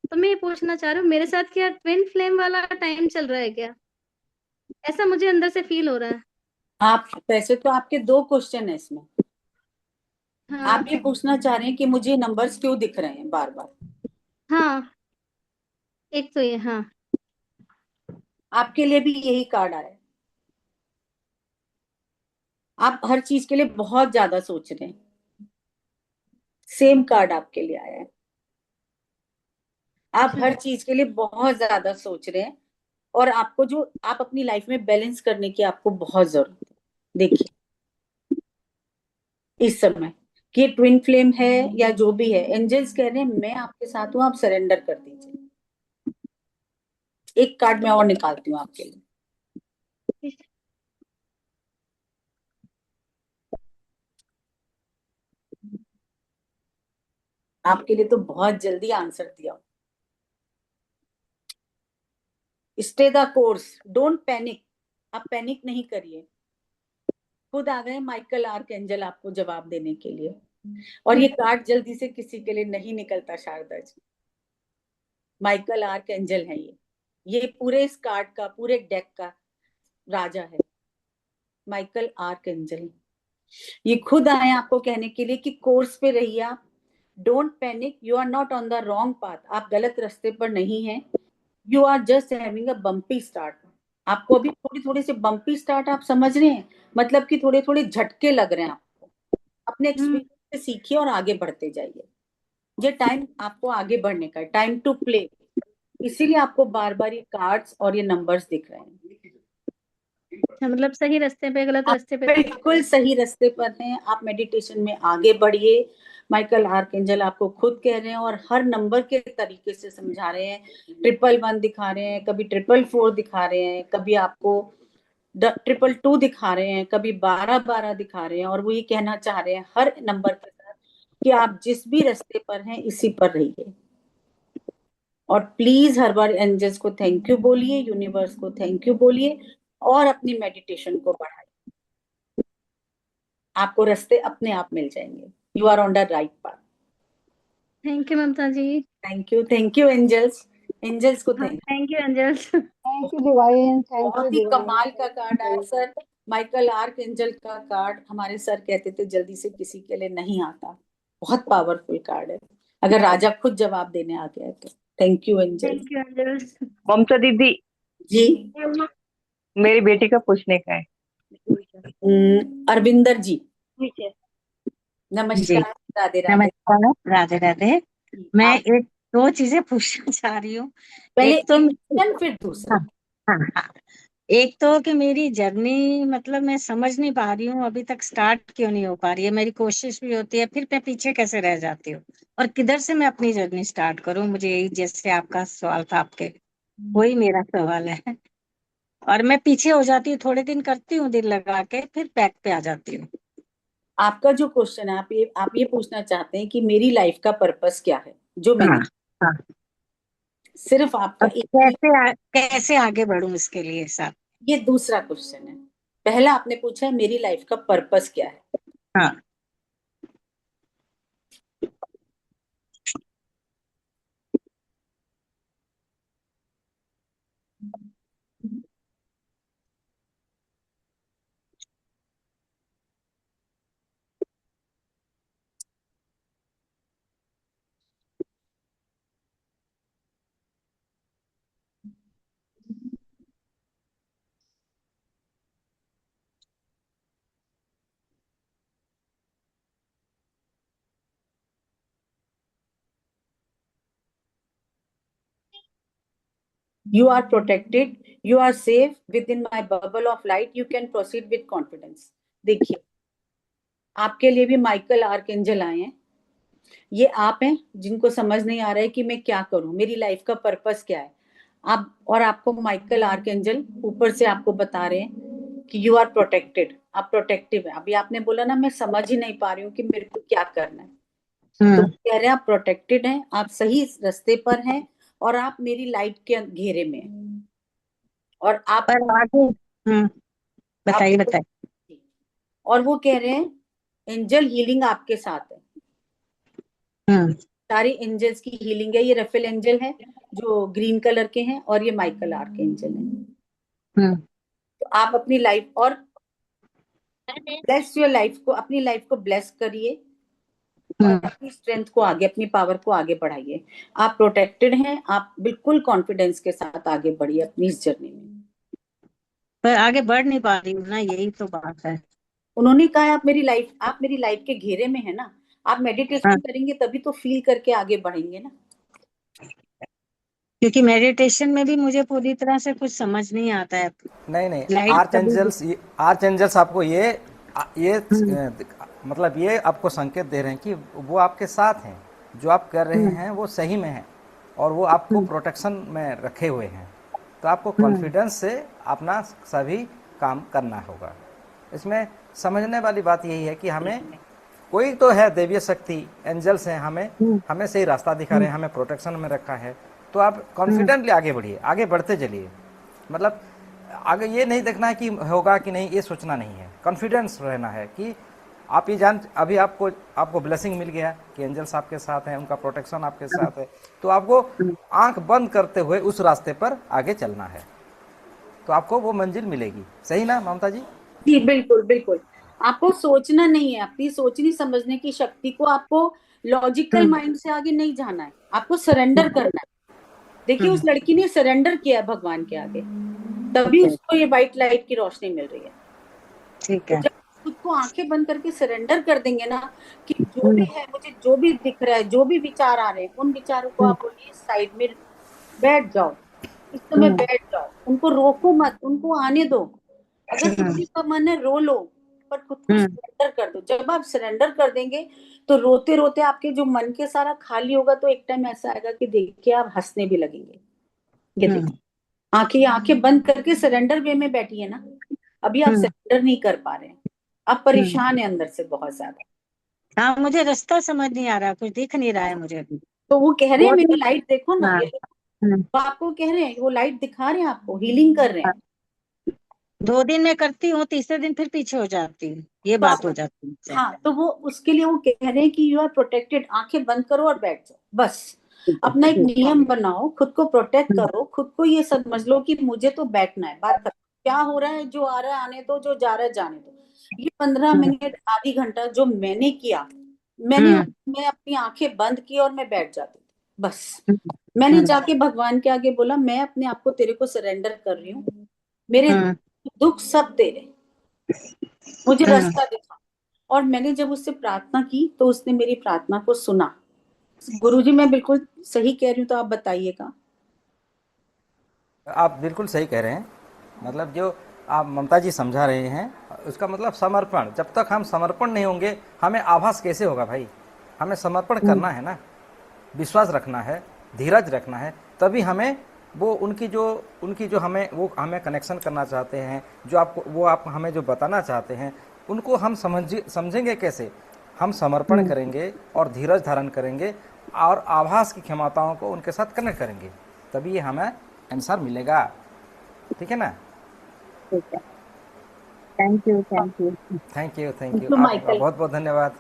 तो मैं ये पूछना चाह रही हूँ, मेरे साथ क्या ट्विन फ्लेम वाला टाइम चल रहा है क्या? ऐसा मुझे अंदर से फील हो रहा है। आप वैसे तो आपके 2 क्वेश्चन है इसमें। आप हाँ। ये पूछना चाह रहे हैं कि मुझे नंबर्स क्यों दिख रहे हैं बार बार। हाँ, एक तो ये, हाँ। आपके लिए भी यही कार्ड आया है। आप हर चीज के लिए बहुत ज्यादा सोच रहे हैं। सेम कार्ड आपके लिए आया है। आप अच्छा। हर चीज के लिए बहुत ज्यादा सोच रहे हैं, और आपको जो आप अपनी लाइफ में बैलेंस करने की आपको बहुत जरूरत है। देखिए इस समय कि ट्विन फ्लेम है या जो भी है, एंजल्स कह रहे हैं मैं आपके साथ हूं, आप सरेंडर कर दीजिए। एक कार्ड मैं और निकालती हूँ आपके लिए। आपके लिए तो बहुत जल्दी आंसर दिया। Stay the course, don't panic. आप पैनिक नहीं करिए, खुद आ गए माइकल आर्कएंजल आपको जवाब देने के लिए। और ये कार्ड जल्दी से किसी के लिए नहीं निकलता शारदा जी। माइकल आर्कएंजल है ये पूरे इस कार्ड का, पूरे डेक का राजा है माइकल आर्कएंजल। ये खुद आए आपको कहने के लिए कि कोर्स पे रहिए आप, don't panic, you are not on the wrong path, आप गलत रास्ते पर नहीं हैं, you are just having a bumpy start. आपको अभी थोड़ी थोड़ी से बम्पी स्टार्ट आप समझ रहे हैं, मतलब कि थोड़े थोड़े झटके लग रहे हैं आपको। अपने एक्सपीरियंस से सीखिए और आगे बढ़ते जाइए। ये टाइम आपको आगे बढ़ने का, टाइम टू प्ले, इसीलिए आपको बार बार ये कार्ड्स और ये नंबर्स दिख रहे हैं। मतलब सही रास्ते पे, गलत आप रास्ते पे बिल्कुल सही रास्ते पर हैं, आप मेडिटेशन में आगे बढ़िए। माइकल आर्कएंजल आपको खुद कह रहे हैं और हर नंबर के तरीके से समझा रहे हैं। 111 दिखा रहे हैं, कभी 444 दिखा रहे हैं, कभी आपको 222 दिखा रहे हैं, कभी 1212 दिखा रहे हैं। और वो ये कहना चाह रहे हैं हर नंबर के साथ कि आप जिस भी रास्ते पर हैं इसी पर रहिए। और प्लीज हर बार एंजल्स को थैंक यू बोलिए, यूनिवर्स को थैंक यू बोलिए और अपनी मेडिटेशन को बढ़ाइए। आपको रास्ते अपने आप मिल जाएंगे। You are on the right path. Thank you Mamta ji. Thank you angels, angels को thank thank you angels. Thank you divine, thank you बहुत ही डिवाइन। कमाल का कार्ड आया सर, माइकल आर्कएंजल का कार्ड। हमारे सर कहते थे जल्दी से किसी के लिए नहीं आता, बहुत पावरफुल कार्ड है अगर राजा खुद जवाब देने आ गया है तो। Thank you angels. Thank you angels. Mamta दीदी, जी मेरी बेटी का पूछने का है। अरविंदर जी जी नमस्कार। राधे राधे। नमस्कार, राधे राधे। मैं आप एक दो चीजें पूछना चाह रही हूँ। पहले एक तो क्वेश्चन फिर दूसरा। हाँ, हाँ। एक तो कि मेरी जर्नी मतलब मैं समझ नहीं पा रही हूँ, अभी तक स्टार्ट क्यों नहीं हो पा रही है। मेरी कोशिश भी होती है, फिर मैं पीछे कैसे रह जाती हूँ, और किधर से मैं अपनी जर्नी स्टार्ट करूँ। मुझे यही, जैसे आपका सवाल था आपके, वही मेरा सवाल है। और मैं पीछे हो जाती हूँ, थोड़े दिन करती हूँ दिल लगा के, फिर बैक पे आ जाती हूँ। आपका जो क्वेश्चन है, आप ये पूछना चाहते हैं कि मेरी लाइफ का पर्पस क्या है, जो मैंने हाँ, हाँ। सिर्फ आपका और एक कैसे आगे बढ़ूं इसके लिए सर। ये दूसरा क्वेश्चन है। पहला आपने पूछा है मेरी लाइफ का पर्पस क्या है। हाँ। You are protected, you are safe within my bubble of light, you can proceed with confidence। देखिए आपके लिए भी माइकल आर्कएंजल आए हैं। ये आप हैं जिनको समझ नहीं आ रहा है कि मैं क्या करूं, मेरी लाइफ का पर्पस क्या है। आप और आपको माइकल आर्कएंजल ऊपर से आपको बता रहे हैं कि यू आर प्रोटेक्टेड, आप प्रोटेक्टिव है। अभी आपने बोला ना मैं समझ ही नहीं पा रही हूँ कि मेरे को क्या करना है, तो कह रहे हैं आप प्रोटेक्टेड हैं, आप सही रास्ते पर हैं और आप मेरी लाइट के घेरे में हैं। और आप पर आगे बताइए बताइए। और वो कह रहे हैं एंजल हीलिंग आपके साथ है। सारी एंजल्स की हीलिंग है। ये रफेल एंजल है जो ग्रीन कलर के हैं और ये माइकल आर्कएंजल है। तो आप अपनी लाइफ और ब्लेस योर लाइफ को, अपनी लाइफ को ब्लेस करिए और अपनी स्ट्रेंथ को आगे, अपनी पावर को आगे बढ़ाइए। आप प्रोटेक्टेड हैं, आप बिल्कुल कॉन्फिडेंस के साथ आगे बढ़िए अपनी इस जर्नी में। पर आगे बढ़ नहीं पा रही हूँ ना, यही तो बात है। उन्होंने कहा आप मेरी लाइफ के घेरे में है ना, आप मेडिटेशन करेंगे तभी तो फील करके आगे बढ़ेंगे ना। क्योंकि मेडिटेशन में भी मुझे पूरी तरह से कुछ समझ नहीं आता है। नहीं आर्च एंजल्स आपको ये मतलब ये आपको संकेत दे रहे हैं कि वो आपके साथ हैं, जो आप कर रहे हैं वो सही में है और वो आपको प्रोटेक्शन में रखे हुए हैं। तो आपको कॉन्फिडेंस से अपना सभी काम करना होगा। इसमें समझने वाली बात यही है कि हमें कोई तो है देवीय शक्ति, एंजल्स हैं, हमें सही रास्ता दिखा रहे हैं, हमें प्रोटेक्शन में रखा है। तो आप कॉन्फिडेंटली आगे बढ़िए, आगे बढ़ते चलिए। मतलब आगे ये नहीं देखना है कि होगा कि नहीं, ये सोचना नहीं है। कॉन्फिडेंस रहना है कि आप ये जान, अभी आपको ब्लेसिंग मिल गया कि एंजल्स आपके साथ हैं, उनका प्रोटेक्शन आपके साथ है, तो आपको आंख बंद करते हुए उस रास्ते पर आगे चलना है, तो आपको वो मंजिल मिलेगी। सही ना ममता जी? जी बिल्कुल बिल्कुल। आपको सोचना नहीं है, अपनी सोचने समझने की शक्ति को, आपको लॉजिकल माइंड से आगे नहीं जाना है, आपको सरेंडर करना है। देखिए उस लड़की ने सरेंडर किया भगवान के आगे, तभी उसको ये व्हाइट लाइट की रोशनी मिल रही है। ठीक तो है। जब खुद को आंखें बंद करके सरेंडर कर देंगे ना कि जो भी है, मुझे जो भी दिख रहा है, जो भी विचार आ रहे हैं, उन विचारों को आप बोलिए साइड में बैठ जाओ, इस समय बैठ जाओ, उनको रोको मत, उनको आने दो। अगर किसी का मन है रो लो, पर खुद को सरेंडर कर दो। जब आप सरेंडर कर देंगे तो रोते रोते आपके जो मन के सारा खाली होगा, तो एक टाइम ऐसा आएगा कि देखिए आप हंसने भी लगेंगे। ये देखिए, आंखें बंद करके सरेंडर वे में बैठी है ना, अभी आप सरेंडर नहीं कर पा रहे हैं, आप परेशान है अंदर से बहुत ज्यादा। हाँ, मुझे रास्ता समझ नहीं आ रहा, कुछ दिख नहीं रहा है मुझे अभी। तो वो कह रहे हैं मेरी लाइट देखो ना, हाँ। ये देखो, वो आपको कह रहे हैं, वो लाइट दिखा रहे हैं आपको, हीलिंग कर रहे हैं। 2 दिन में करती हूँ, तीसरे दिन फिर पीछे हो जाती हूँ, ये बात हो जाती है। हाँ, तो वो उसके लिए वो कह रहे हैं कि यू आर प्रोटेक्टेड, आंखें बंद करो और बैठ जाओ बस। अपना एक नियम बनाओ, खुद को प्रोटेक्ट करो, खुद को ये समझ लो कि मुझे तो बैठना है, बात खत्म। क्या हो रहा है, जो आ रहा है आने दो, जो जा रहा है जाने दो। ये 15 मिनट आधी घंटा जो मैंने किया, मैं अपनी आंखें बंद की और मैं बैठ जाती थी बस। मैंने जाके भगवान के आगे बोला, मैं अपने आप को तेरे को सरेंडर कर रही हूँ, मेरे दुख सब तेरे, मुझे रास्ता दिखा। और मैंने जब उससे प्रार्थना की तो उसने मेरी प्रार्थना को सुना। गुरुजी मैं बिल्कुल सही कह रही हूँ तो आप बताइएगा। आप बिल्कुल सही कह रहे हैं। मतलब जो आप ममता जी समझा रहे हैं, उसका मतलब समर्पण। जब तक हम समर्पण नहीं होंगे, हमें आभास कैसे होगा भाई? हमें समर्पण करना है ना, विश्वास रखना है, धीरज रखना है, तभी हमें वो उनकी जो हमें कनेक्शन करना चाहते हैं, जो आप हमें जो बताना चाहते हैं, उनको हम समझेंगे कैसे? हम समर्पण करेंगे और धीरज धारण करेंगे और आभास की क्षमताओं को उनके साथ कनेक्ट करेंगे, तभी ये हमें आंसर मिलेगा। ठीक है ना? Thank you. थैंक यू तो आपका माइकल, बहुत बहुत धन्यवाद।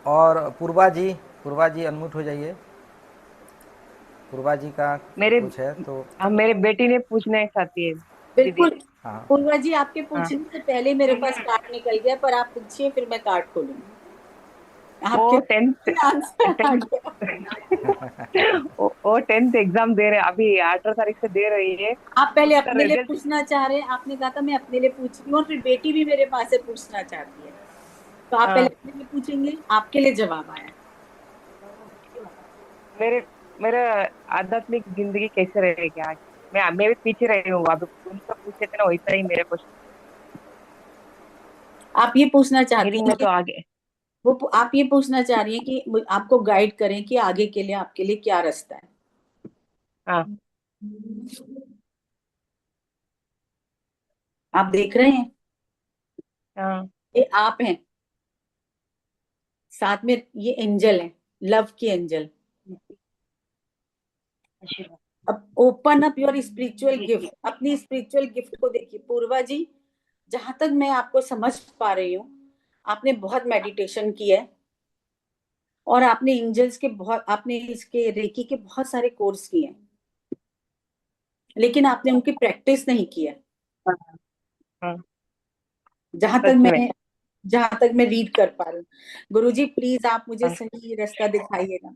और पूर्वा जी अनम्यूट हो जाइए। पूर्वा जी का मेरे कुछ है तो। हाँ, मेरे बेटी ने पूछना चाहती है दीदी। बिल्कुल हाँ, पूर्वा जी, आपके हाँ, पूछने से पहले मेरे पास कार्ड निकल गया, पर आप पूछिए फिर मैं कार्ड खोलूंगी। वो आपके 10th आंसर आ गया। वो 10th एग्जाम दे रहे, अभी 18 तारीख से दे रही है। आप पहले उसका अपने लिए रिजल्ट पूछना चाह रहे हैं, आपने कहा था मैं अपने लिए पूछ रही हूँ, और फिर बेटी भी मेरे पास से पूछना चाहती है, तो आप पहले अपने लिए पूछेंगे, आपके लिए जवाब आया। मेरे आध्यात्मिक जिंदगी कैसे रहेगी आज? मैं भी पीछे रही हूँ, अभी उनका पूछे थे ना वैसा ही मेरे क्वेश्चन। आप ये पूछना चाहती हीलिंग हैं में कि तो आगे आप ये पूछना चाह रही हैं कि आपको गाइड करें कि आगे के लिए आपके लिए क्या रास्ता है। हाँ, आप देख रहे हैं, हाँ, ये आप हैं, साथ में ये एंजल है, लव की एंजल। अब open up your spiritual gift, अपनी स्पिरिचुअल गिफ्ट को देखिए। पूर्वा जी, जहां तक मैं आपको समझ पा रही हूँ, आपने बहुत मेडिटेशन किया है और आपने एंजल्स के आपने इसके रेकी के बहुत सारे कोर्स किए हैं, लेकिन आपने उनकी प्रैक्टिस नहीं की है। हाँ, जहां तक सच में। मैं जहां तक मैं रीड कर पा रही हूँ। गुरुजी प्लीज आप मुझे हाँ, सही रास्ता दिखाइएगा।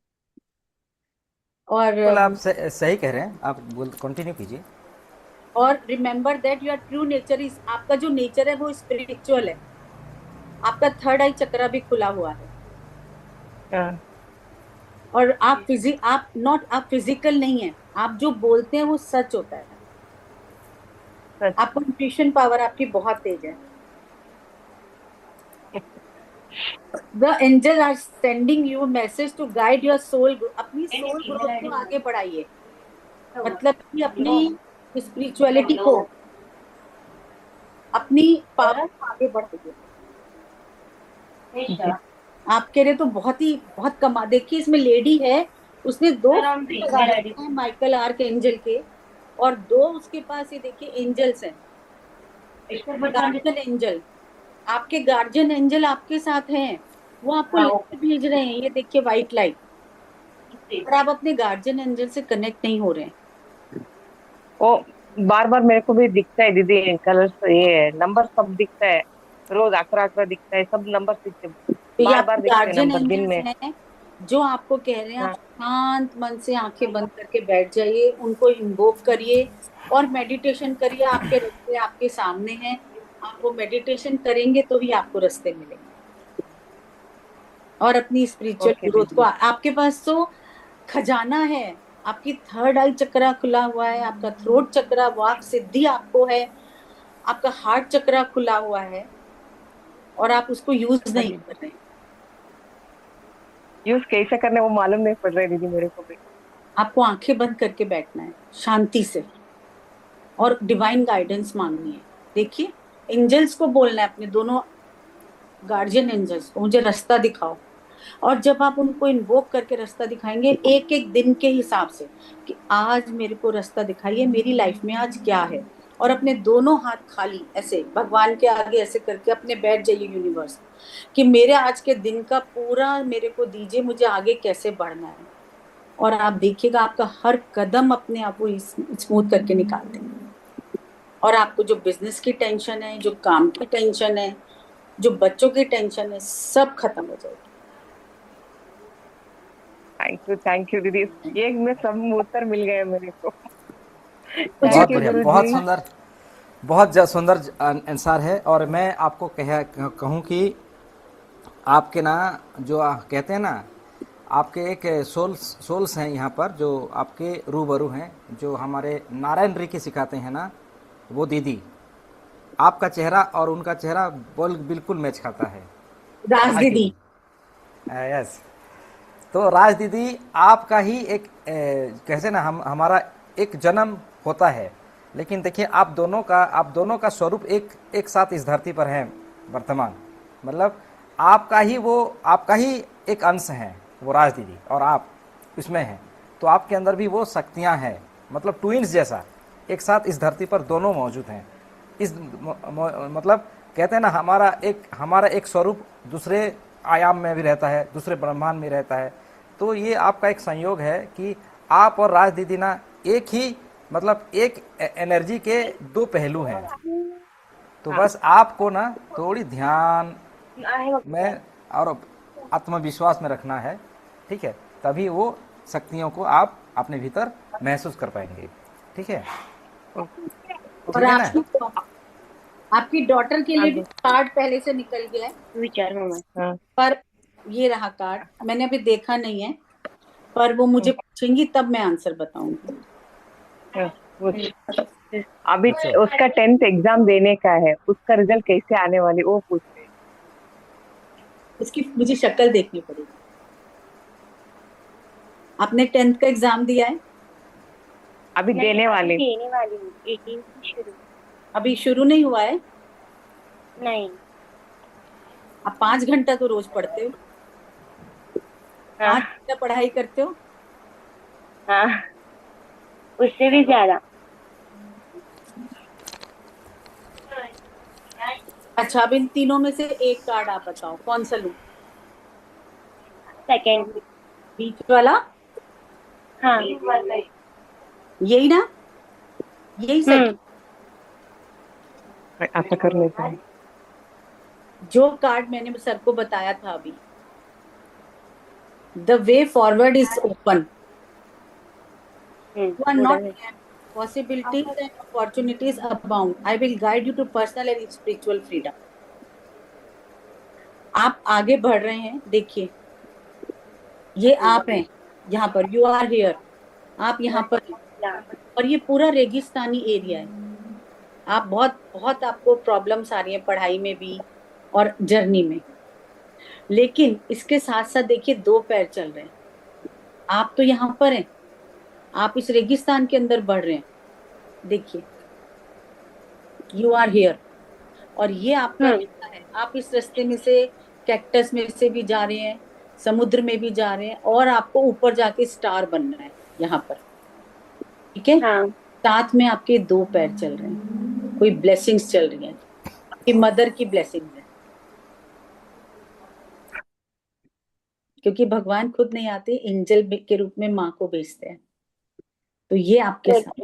और बिल्कुल आप सही कह रहे हैं, आप कंटिन्यू कीजिए। Remember that your true nature is, आपका जो नेचर है वो स्पिरिचुअल है। आपका थर्ड आई चक्रा भी खुला हुआ है, हाँ, और आप फिजिकल नहीं है, आप जो बोलते हैं वो सच होता है। सच। आपका इंट्यूशन पावर आपकी बहुत तेज है। The angel are sending you message to guide your soul, अपनी सोल ग्रोथ को आगे बढ़ाइए, मतलब कि अपनी स्पिरिचुअलिटी को, अपनी पावर को आगे बढ़ाइए। आपके लिए तो बहुत कमा, देखिए इसमें लेडी है, उसने 2 लगा रखे हैं माइकल आर्क एंजल के, और 2 उसके पास ये देखिए एंजल्स हैं। गार्जियन एंजल, आपके गार्जियन एंजल आपके साथ हैं, वो आपको लेटर भेज रहे हैं, ये देखिए व्हाइट लाइट, पर आप अपने गार्जियन एंजल से कनेक्ट नहीं हो रहे हैं। वो बार बार मेरे को भी दिखता है दीदी, कलर्स, ये नंबर सब दिखता है, रोज 11 दिखता है, सब नंबर दिखते, तो ये बार आपके बार दिखते हैं गार्जियन नंबर दिन एंजल्स में। हैं जो आपको कह रहे हैं आप हाँ। शांत मन से आंखें बंद करके बैठ जाइए, उनको इन्वोक करिए और मेडिटेशन करिए। आपके रास्ते आपके सामने हैं, आप वो मेडिटेशन करेंगे तो ही आपको रास्ते मिलेंगे और अपनी स्पिरिचुअल ओके ग्रोथ को। दीदी। आपके पास तो खजाना है, आपकी थर्ड आई चक्रा खुला हुआ है, आपका थ्रोट चक्रा, वाक सिद्धि आपको है, आपका हार्ट चक्रा खुला हुआ है और आप उसको यूज हाँ नहीं दीदी, कर रहे हैं। यूज कैसे करने वो मालूम नहीं पड़ रहा है दीदी मेरे को भी। आपको आंखें बंद करके बैठना है शांति से और डिवाइन गाइडेंस मांगनी है। देखिए, एंजल्स को बोलना है, अपने दोनों गार्जियन एंजल्स को, मुझे रास्ता दिखाओ। और जब आप उनको इन्वोक करके रास्ता दिखाएंगे एक एक दिन के हिसाब से कि आज मेरे को रास्ता दिखाइए, मेरी लाइफ में आज क्या है, और अपने दोनों हाथ खाली ऐसे भगवान के आगे ऐसे करके अपने बैठ जाइए यूनिवर्स कि मेरे आज के दिन का पूरा मेरे को दीजिए, मुझे आगे कैसे बढ़ना है। और आप देखिएगा आपका हर कदम अपने आप वो स्मूथ करके निकाल देंगे और आपको जो बिजनेस की टेंशन है, जो काम की टेंशन है, जो बच्चों की टेंशन है, सब खत्म हो जाएगी। थैंक यू दीदी, ये में सब उत्तर मिल गए मेरे को। मुझे थैंक बहुत यू बढ़िया, गुरु बहुत जी। सुंदर, बहुत सुंदर आंसर है। और मैं आपको कहूँ कि आपके ना जो कहते हैं ना, आपके एक सोल्स हैं यहाँ पर जो आपके रूबरू हैं, जो हमारे नारायण ऋषि सिखाते हैं ना, वो दीदी, आपका चेहरा और उनका चेहरा बिल्कुल मैच खाता है। राज राज दीदी, दीदी, यस। तो राज दीदी, आपका ही एक कैसे ना, हम हमारा एक जन्म होता है, लेकिन देखिए आप दोनों का स्वरूप एक साथ इस धरती पर है वर्तमान। मतलब आपका ही एक अंश है वो राज दीदी, और आप इसमें हैं, तो आपके अंदर भी वो शक्तियां हैं। मतलब ट्विंस जैसा एक साथ इस धरती पर दोनों मौजूद हैं। इस मतलब कहते हैं ना, हमारा एक स्वरूप दूसरे आयाम में भी रहता है, दूसरे ब्रह्मांड में रहता है। तो ये आपका एक संयोग है कि आप और राज दीदी ना एक ही, मतलब एक एनर्जी के दो पहलू हैं। तो बस आपको ना थोड़ी ध्यान में और आत्मविश्वास में रखना है, ठीक है? तभी वो शक्तियों को आप अपने भीतर महसूस कर पाएंगे, ठीक है? और ठीक है ना? आपकी डॉटर के लिए भी कार्ड पहले से निकल गया है, विचार में हाँ। पर ये रहा कार्ड, मैंने अभी देखा नहीं है, पर वो मुझे पूछेंगी तब मैं आंसर बताऊंगी। अभी उसका 10th एग्जाम देने का है, उसका रिजल्ट कैसे आने वाली वो पूछ रहे। उसकी मुझे शक्ल देखनी पड़ेगी। आपने 10th का एग्जाम दिया है? अभी देने वाली 18 शुरू। अभी शुरू नहीं हुआ है? नहीं। आप 5 घंटा तो रोज पढ़ते हो? 5 घंटा पढ़ाई करते हो? हाँ, उससे भी ज्यादा। अच्छा, अब इन तीनों में से एक कार्ड आप बताओ, कौन सा लूं? सेकंड। बीच वाला? हाँ। यही ना? यही सही? ऐसा कर लेते हैं। जो कार्ड मैंने सर को बताया था अभी, the way forward is open, you are not left. Possibilities and opportunities abound. I will guide you to personal and spiritual freedom. आप आगे बढ़ रहे हैं, देखिए ये आप हैं यहाँ पर, यू आर हियर, आप यहाँ पर हैं, और ये पूरा रेगिस्तानी एरिया है। आप बहुत आपको प्रॉब्लम्स आ रही है पढ़ाई में भी और जर्नी में, लेकिन इसके साथ साथ देखिए 2 पैर चल रहे हैं। आप तो यहाँ पर हैं, आप इस रेगिस्तान के अंदर बढ़ रहे हैं, देखिए यू आर हियर, और ये आपका रास्ता है। आप इस रास्ते में से कैक्टस में से भी जा रहे हैं, समुद्र में भी जा रहे हैं, और आपको ऊपर जाके स्टार बनना है यहाँ पर, ठीक है? हाँ। साथ में आपके 2 पैर चल रहे हैं, कोई ब्लेसिंग्स चल रही हैं, आपकी मदर की ब्लेसिंग्स है, क्योंकि भगवान खुद नहीं आते, एंजल के रूप में माँ को भेजते हैं। तो ये आपके साथ,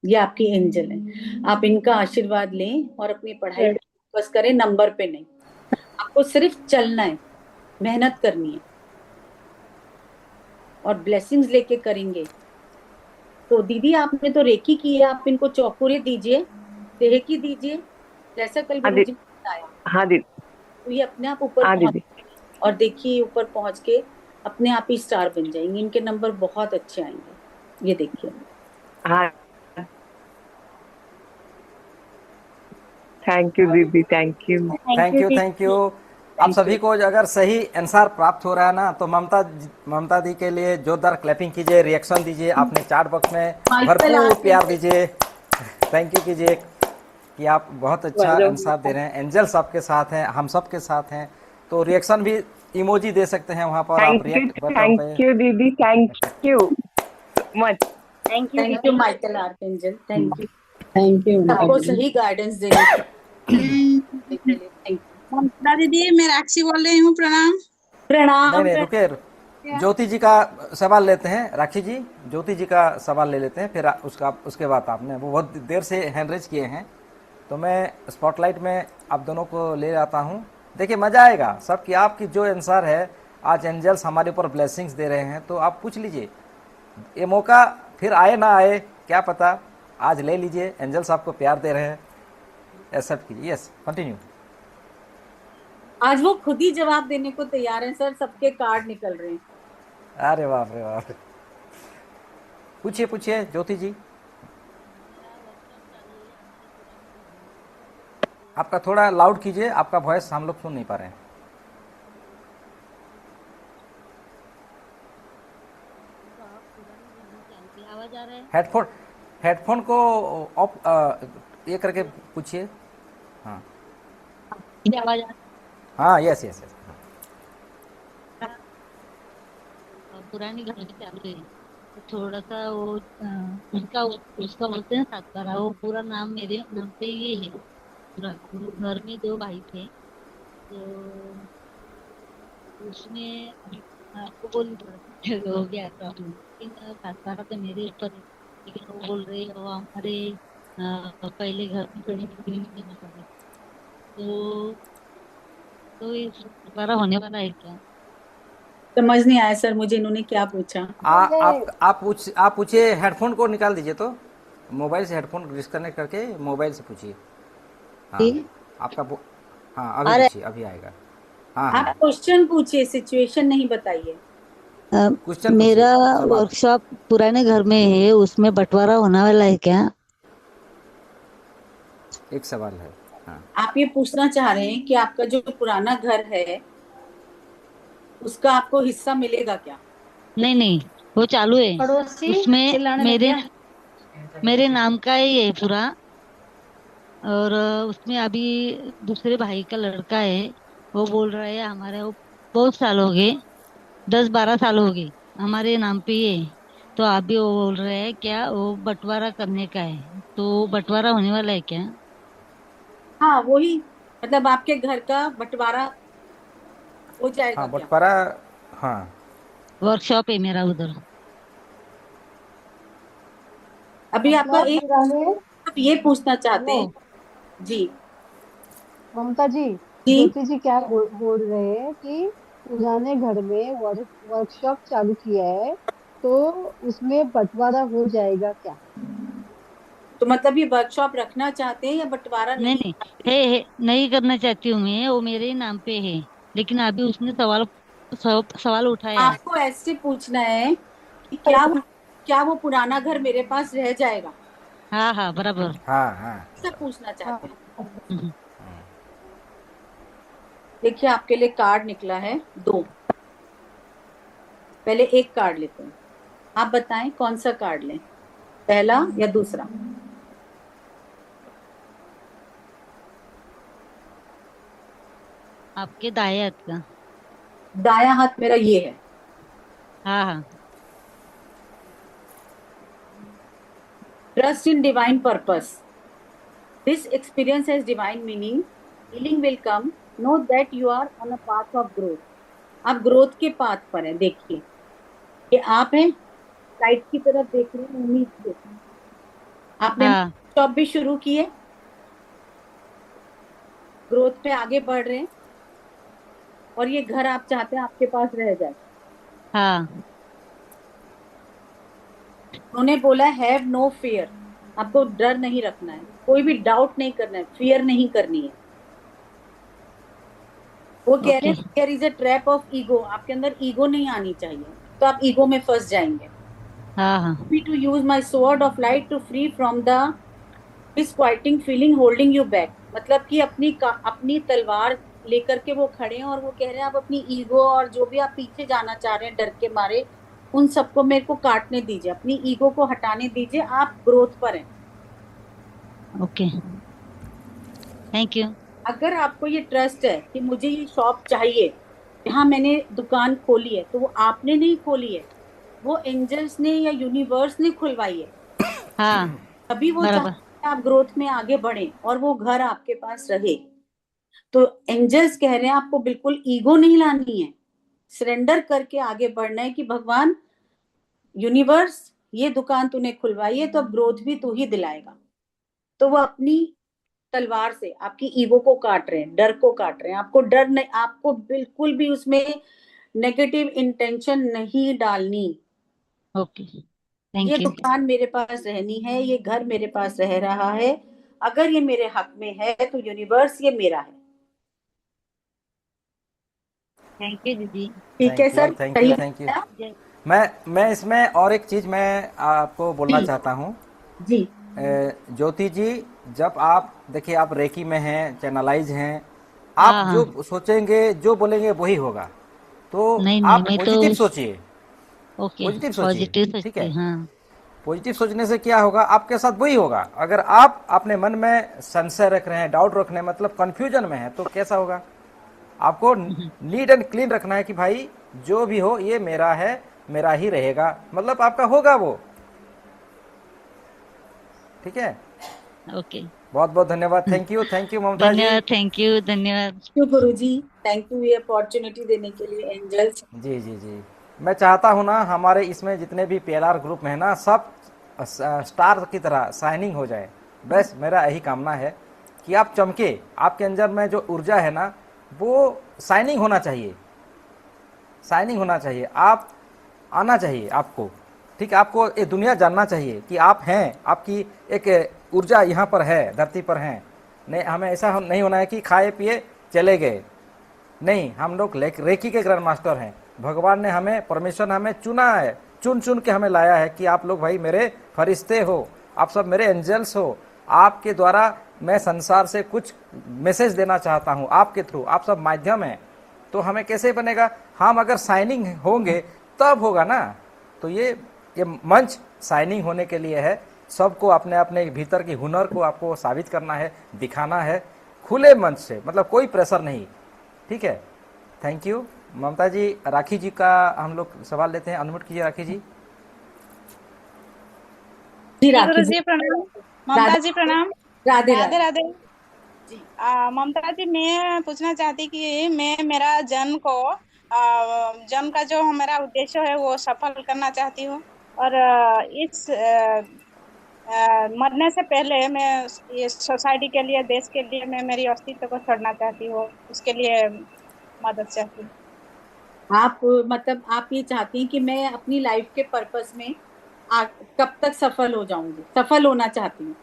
ये आपकी एंजल है। आप इनका आशीर्वाद लें और अपनी पढ़ाई पे फोकस करें, नंबर पे नहीं। आपको सिर्फ चलना है, मेहनत करनी है, और ब्लेसिंग्स लेके करेंगे। तो दीदी आपने तो रेकी की है, आप इनको चौकुरे दीजिए, सेहकी दीजिए, जैसा कल हाँ गुरु जी दीदी। ने बताया। हाँ दीदी। तो ये अपने आप ऊपर हाँ पहुंच, दीदी। और देखिए ऊपर पहुंच के अपने आप ही स्टार बन जाएंगे। इनके नंबर बहुत अच्छे आएंगे, ये देखिए। हाँ, थैंक यू दीदी, thank you. Thank you thank दीदी। यू। आप सभी को अगर सही आंसर प्राप्त हो रहा है ना, तो ममता दी के लिए जोरदार क्लैपिंग कीजिए, रिएक्शन दीजिए, अपने चैट बॉक्स में भरपूर प्यार दीजिए, थैंक यू कीजिए कि आप बहुत अच्छा आंसर दे रहे हैं। एंजल्स आपके साथ हैं, हम सब के साथ हैं। तो रिएक्शन भी इमोजी दे सकते हैं वहां पर, आप रिएक्ट बटन पे। थैंक यू दीदी, thank you much. Thank you thank you Michael archangel, thank you thank you आपको सही गाइडेंस देने के लिए, थैंक यू। ममता दीदी, मैं राक्षी बोल रही हूँ, प्रणाम। प्रणाम। नहीं रुके, ज्योति जी का सवाल लेते हैं। राखी जी, ज्योति जी का सवाल ले लेते हैं, फिर उसके बाद आपने वो बहुत देर से हैंड रेज किए हैं, तो मैं स्पॉटलाइट में आप दोनों को ले जाता हूँ। देखिए मजा आएगा सबकी, आपकी जो आंसर है, आज एंजल्स हमारे ऊपर ब्लेसिंग्स दे रहे हैं, तो आप पूछ लीजिए। ये मौका फिर आए ना आए क्या पता, आज ले लीजिए, एंजल्स आपको प्यार दे रहे हैं, एक्सेप्ट कीजिए। Yes, continue. आज वो खुद ही जवाब देने को तैयार हैं सर, सबके कार्ड निकल रहे हैं। अरे बाप रे बाप, पूछिए पूछिए ज्योति जी। आपका थोड़ा लाउड कीजिए, आपका वॉइस हम लोग सुन नहीं पा रहे हैं। हेडफोन हेडफोन को ऑफ ये करके पूछिए। हाँ आवाज आ हाँ, यस यस यस। पुरानी घर की चालू है, तो थोड़ा सा वो उसका बोलते हैं सातबारा, वो पूरा नाम मेरे नाम पे ही है पूरा। घर में दो भाई थे, तो उसमें आपको बोल हो गया प्रॉब्लम, लेकिन सातबारा तो मेरे ऊपर है। लेकिन वो बोल रहे हैं वो हमारे पहले घर में कहीं देना पड़े, तो ये सातबारा होने वाला है क्या? समझ नहीं आया सर मुझे, इन्होंने क्या पूछा। आप पूछिए, हेडफोन को निकाल दीजिए, तो मोबाइल से हेडफोन डिस्कनेक्ट करके मोबाइल से पूछिए। हाँ आपका हाँ अभी पूछिए, अभी आएगा। हाँ हाँ, आप क्वेश्चन पूछिए, सिचुएशन नहीं बताइए। क्वेश्चन मेरा पूछिए, सवाल। वर्कशॉप पुराने घर में है, उसमें बंटवारा होने वाला है क्या? एक सवाल है। हाँ, आप ये पूछना चाह रहे हैं कि आपका जो पुराना घर है उसका आपको हिस्सा मिलेगा क्या? नहीं नहीं, वो चालू है, पड़ोसी उसमें चिल्लाने लग मेरे गया। मेरे नाम का ही है पूरा। और उसमें अभी दूसरे भाई का लड़का है, वो बोल रहा है हमारे वो बहुत साल हो गए, 10-12 साल हो गए हमारे नाम पे ही है। तो अभी वो बोल रहे हैं क्या वो बंटवारा करने का है, तो बंटवारा होने वाला है क्या? हाँ वही, मतलब आपके घर का बंटवारा हो जाएगा हाँ क्या? बंटवारा, हाँ वर्कशॉप है मेरा उधर। अभी आपका मतलब एक, पुराने, आप ये पूछना चाहते हेलो हैं जी? ममता जी, जी ज्योति जी क्या बोल रहे हैं कि पुराने घर में वर्कशॉप चालू किया है, तो उसमें बंटवारा हो जाएगा क्या? नहीं तो मतलब ये वर्कशॉप रखना चाहते हैं या बंटवारा नहीं? नहीं, है नहीं करना चाहती हूँ मैं, वो मेरे ही नाम पे है। लेकिन अभी उसने सवाल उठाया है। आपको ऐसे पूछना है कि क्या वो पुराना घर मेरे पास रह जाएगा, हाँ हाँ बराबर। हाँ हाँ। ऐसा पूछना चाहते हैं? हम्म, देखिए आपके लिए कार्ड निकला है 2, पहले एक कार्ड लेते हैं। आप बताएं कौन सा कार्ड लें, पहला या दूसरा? आपके दाएं हाथ का। दायां हाथ मेरा ये है। हाँ हाँ। Trust in divine purpose. This experience has divine meaning. Healing will come. Know that you are on a path of growth. आप ग्रोथ के पाथ पर हैं. देखिए ये आप हैं, लाइट की तरफ देख रहे हैं, उम्मीद से आपने हाँ जॉब भी शुरू की है, ग्रोथ पे आगे बढ़ रहे हैं, और ये घर आप चाहते हैं आपके पास रह जाए. हाँ उन्होंने बोला हैव नो फियर. आपको डर नहीं रखना है, कोई भी डाउट नहीं करना है, फियर नहीं करनी है. वो कह रहे हैं fear is a trap of ego. आपके अंदर ईगो नहीं आनी चाहिए, तो आप ईगो में फंस जाएंगे. हाँ हाँ to use my sword of light to free from the disquieting feeling holding you back. मतलब कि अपनी तलवार लेकर के वो खड़े हैं और वो कह रहे हैं आप अपनी ईगो और जो भी आप पीछे जाना चाह रहे हैं डर के मारे, उन सबको मेरे को काटने दीजिए, अपनी ईगो को हटाने दीजिए. आप ग्रोथ पर हैं. Okay thank you. अगर आपको ये ट्रस्ट है कि मुझे ये शॉप चाहिए, यहाँ मैंने दुकान खोली है, तो वो आपने नहीं खोली है, वो एंजल्स ने या यूनिवर्स ने खुलवाई है. हाँ अभी वो बराबर. चाहते हैं आप ग्रोथ में आगे बढ़े और वो घर आपके पास रहे. तो एंजल्स कह रहे हैं आपको बिल्कुल ईगो नहीं लानी है, सरेंडर करके आगे बढ़ना है कि भगवान यूनिवर्स ये दुकान तूने खुलवाई है तो अब ग्रोथ भी तू ही दिलाएगा. तो वो अपनी तलवार से आपकी ईगो को काट रहे हैं, डर को काट रहे हैं. आपको डर नहीं, आपको बिल्कुल भी उसमें नेगेटिव इंटेंशन नहीं डालनी. ओके ये थैंक यू. दुकान मेरे पास रहनी है, ये घर मेरे पास रह रहा है, अगर ये मेरे हक में है तो यूनिवर्स ये मेरा है. थैंक यू दीदी. ठीक है सर, थैंक सही यू थैंक यू. मैं इसमें और एक चीज मैं आपको बोलना चाहता हूँ. जी ज्योति जी, जब आप देखिए आप रेकी में हैं, चैनलाइज हैं, आप हाँ, जो सोचेंगे जो बोलेंगे वही होगा. तो नहीं आप मैं तो पॉजिटिव सोचिए, ओके पॉजिटिव सोचिए. पॉजिटिव ठीक सोचते है, हैं. हाँ पॉजिटिव सोचने से क्या होगा, आपके साथ वही होगा. अगर आप अपने मन में संशय रख रहे हैं, डाउट रख रहे हैं, मतलब कंफ्यूजन में है, तो कैसा होगा. आपको नीट एंड क्लीन रखना है कि भाई जो भी हो ये मेरा है, मेरा ही रहेगा, मतलब आपका होगा वो. ठीक है, ओके बहुत बहुत धन्यवाद. थैंक यू ममता जी. धन्यवाद. थैंक यू धन्यवाद. गुरु जी, थैंक यू ये अपॉर्चुनिटी देने के लिए एंजल्स. जी जी जी, मैं चाहता हूँ ना हमारे इसमें जितने भी PLR ग्रुप में है ना, सब स्टार की तरह शाइनिंग हो जाए. बस मेरा यही कामना है कि आप चमके, आपके अंदर में जो ऊर्जा है ना वो शाइनिंग होना चाहिए, शाइनिंग होना चाहिए. आप आना चाहिए आपको. ठीक है, आपको ये दुनिया जानना चाहिए कि आप हैं, आपकी एक ऊर्जा यहाँ पर है, धरती पर हैं. नहीं, हमें ऐसा नहीं होना है कि खाए पिए चले गए. नहीं, हम लोग रेकी के ग्रैंड मास्टर हैं. भगवान ने हमें, परमेश्वर ने हमें चुना है, चुन चुन के हमें लाया है कि आप लोग भाई मेरे फरिश्ते हो, आप सब मेरे एंजल्स हो. आपके द्वारा मैं संसार से कुछ मैसेज देना चाहता हूँ आपके थ्रू. आप सब माध्यम हैं. तो हमें कैसे बनेगा, हम अगर साइनिंग होंगे तब होगा ना. तो ये मंच साइनिंग होने के लिए है. सबको अपने अपने भीतर की हुनर को आपको साबित करना है, दिखाना है, खुले मंच से, मतलब कोई प्रेशर नहीं. ठीक है, थैंक यू ममता जी. राखी जी का हम लोग सवाल लेते हैं, अनम्यूट कीजिए राखी जी. जी गुरु राखी जी जी, प्रणाम. ममता जी प्रणाम. राधे राधे राधे. राधे. ममता जी, मैं पूछना चाहती कि मैं मेरा जन्म का जो मेरा उद्देश्य है वो सफल करना चाहती हूँ, और इस मरने से पहले मैं ये सोसाइटी के लिए, देश के लिए मैं मेरी अस्तित्व को छोड़ना चाहती हूँ. उसके लिए मदद चाहती हूँ. आप मतलब आप ये चाहती हैं कि मैं अपनी लाइफ के पर्पस में कब तक सफल हो जाऊंगी, सफल होना चाहती हूँ.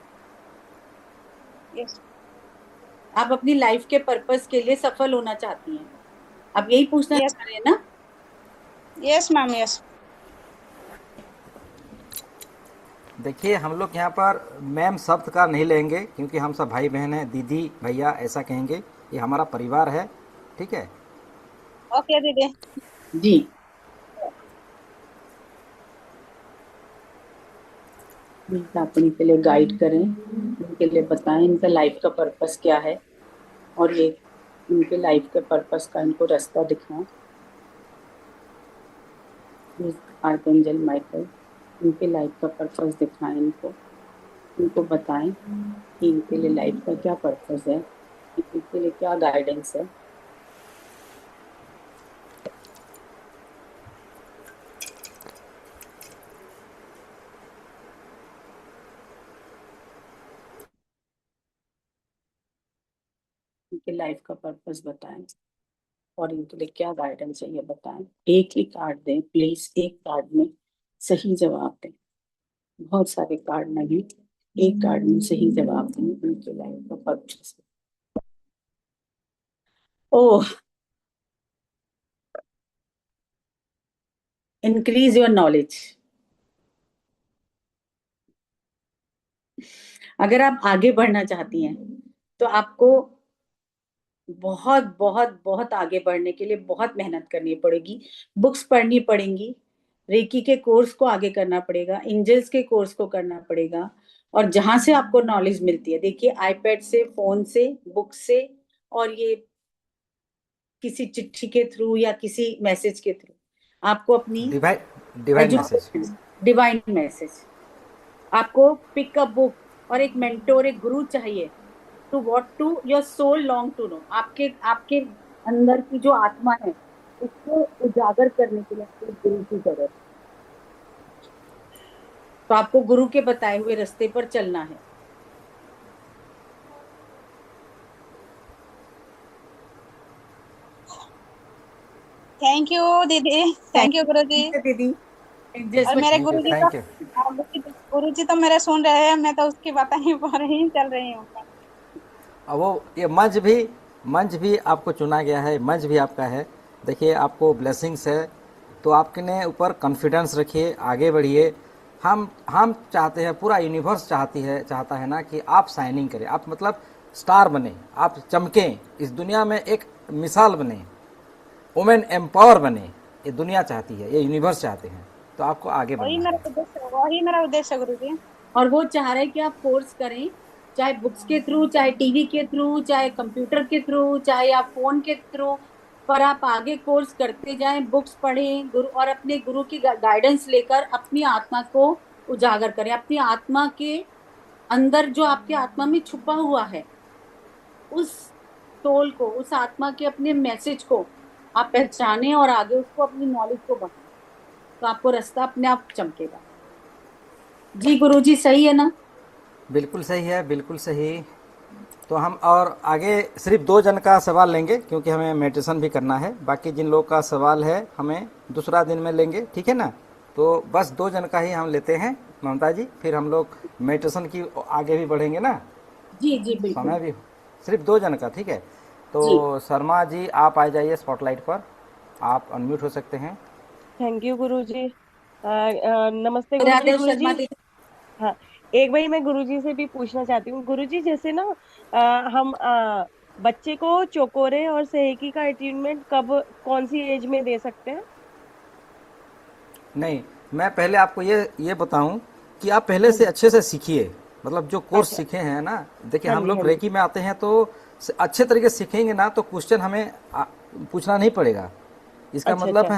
यस. आप अपनी लाइफ के पर्पस के लिए सफल होना चाहती हैं, आप यही पूछना Yes. चाह रहे हैं ना. Yes ma'am. यस. देखिए हम लोग यहाँ पर मैम शब्द का नहीं लेंगे, क्योंकि हम सब भाई बहन हैं, दीदी भैया ऐसा कहेंगे. ये हमारा परिवार है. ठीक है, ओके दीदी. जी आप इनके लिए गाइड करें, इनके लिए बताएं इनका लाइफ का पर्पस क्या है, और ये इनके लाइफ के पर्पस का इनको रास्ता दिखाएं. आर्कएंजल माइकल इनके लाइफ का पर्पस दिखाएं इनको, इनको बताएं कि इनके लिए लाइफ का क्या पर्पस है, इनके लिए क्या गाइडेंस है। इनके लाइफ का पर्पस बताएं और इनके लिए क्या गाइडेंस है ये बताएं। एक ही कार्ड दें प्लीज, एक कार्ड में सही जवाब दें, बहुत सारे कार्ड नहीं, एक कार्ड में सही जवाब दें उनके लाइफ का purpose. Oh, increase your knowledge. अगर आप आगे बढ़ना चाहती हैं तो आपको बहुत बहुत बहुत आगे बढ़ने के लिए बहुत मेहनत करनी पड़ेगी, बुक्स पढ़नी पड़ेंगी, रेकी के कोर्स को आगे करना पड़ेगा, एंजल्स के कोर्स को करना पड़ेगा। और जहां से आपको नॉलेज मिलती है, देखिए आईपैड से, फोन से, बुक से, और ये किसी चिट्ठी के थ्रू या किसी मैसेज के थ्रू आपको अपनी डिवाइन मैसेज, डिवाइन मैसेज, आपको पिक अ बुक और एक मेंटोर, एक गुरु चाहिए to what to your soul long to know. आपके आपके अंदर की जो आत्मा है उसको उजागर करने के लिए आपको गुरु की जरूरत है। तो आपको गुरु के बताए हुए रास्ते पर चलना है। थैंक यू दीदी, थैंक यू गुरु जी। दीदी और मेरे गुरु जी थैंक यू। तो गुरु जी तो मेरे सुन रहे हैं, मैं तो उसकी बातें नहीं पा रही, चल रही हूँ। वो ये मंच भी आपको चुना गया है, मंच भी आपका है। देखिए आपको ब्लेसिंग्स है, तो आपके ऊपर कॉन्फिडेंस रखिए, आगे बढ़िए। हम चाहते हैं, पूरा यूनिवर्स चाहता है ना कि आप शाइनिंग करें, आप मतलब स्टार बने, आप चमकें, इस दुनिया में एक मिसाल बने, वुमेन एम्पावर बने। ये दुनिया चाहती है, ये यूनिवर्स चाहते हैं, तो आपको आगे बढ़ना है। वही मेरा उद्देश्य है गुरु जी। और वो चाह रहे हैं कि आप कोर्स करें, चाहे बुक्स के थ्रू, चाहे टीवी के थ्रू, चाहे कंप्यूटर के थ्रू, चाहे आप फोन के थ्रू, पर आप आगे कोर्स करते जाएं, बुक्स पढ़ें, गुरु और अपने गुरु की गाइडेंस लेकर अपनी आत्मा को उजागर करें। अपनी आत्मा के अंदर जो आपके आत्मा में छुपा हुआ है, उस सोल को, उस आत्मा के अपने मैसेज को आप पहचाने और आगे उसको, अपनी नॉलेज को बढ़ाएं, तो आपको रास्ता अपने आप चमकेगा। जी गुरु जी, सही है ना? बिल्कुल सही है, बिल्कुल सही। तो हम और आगे सिर्फ 2 जन का सवाल लेंगे, क्योंकि हमें मेडिटेशन भी करना है। बाकी जिन लोग का सवाल है हमें दूसरा दिन में लेंगे, ठीक है ना? तो बस 2 जन का ही हम लेते हैं ममता जी, फिर हम लोग मेडिटेशन की आगे भी बढ़ेंगे ना। जी जी बिल्कुल। समय भी सिर्फ 2 जन का, ठीक है? तो शर्मा जी आप आ जाइए स्पॉटलाइट पर, आप अनम्यूट हो सकते हैं। थैंक यू गुरु जी। नमस्ते गुरु जी। हाँ, एक भाई मैं गुरुजी से भी पूछना चाहती हूँ। गुरुजी जैसे ना हम बच्चे को चोकोरे और सहेकी का अटेनमेंट कब, कौन सी एज में दे सकते हैं? नहीं, मैं पहले आपको ये बताऊं कि आप पहले से अच्छे से सीखिए, मतलब जो कोर्स सीखे हैं ना। देखिए हम लोग रेकी में आते हैं तो अच्छे तरीके से सीखेंगे ना, तो क्वेश्चन हमें पूछना नहीं पड़ेगा। इसका मतलब है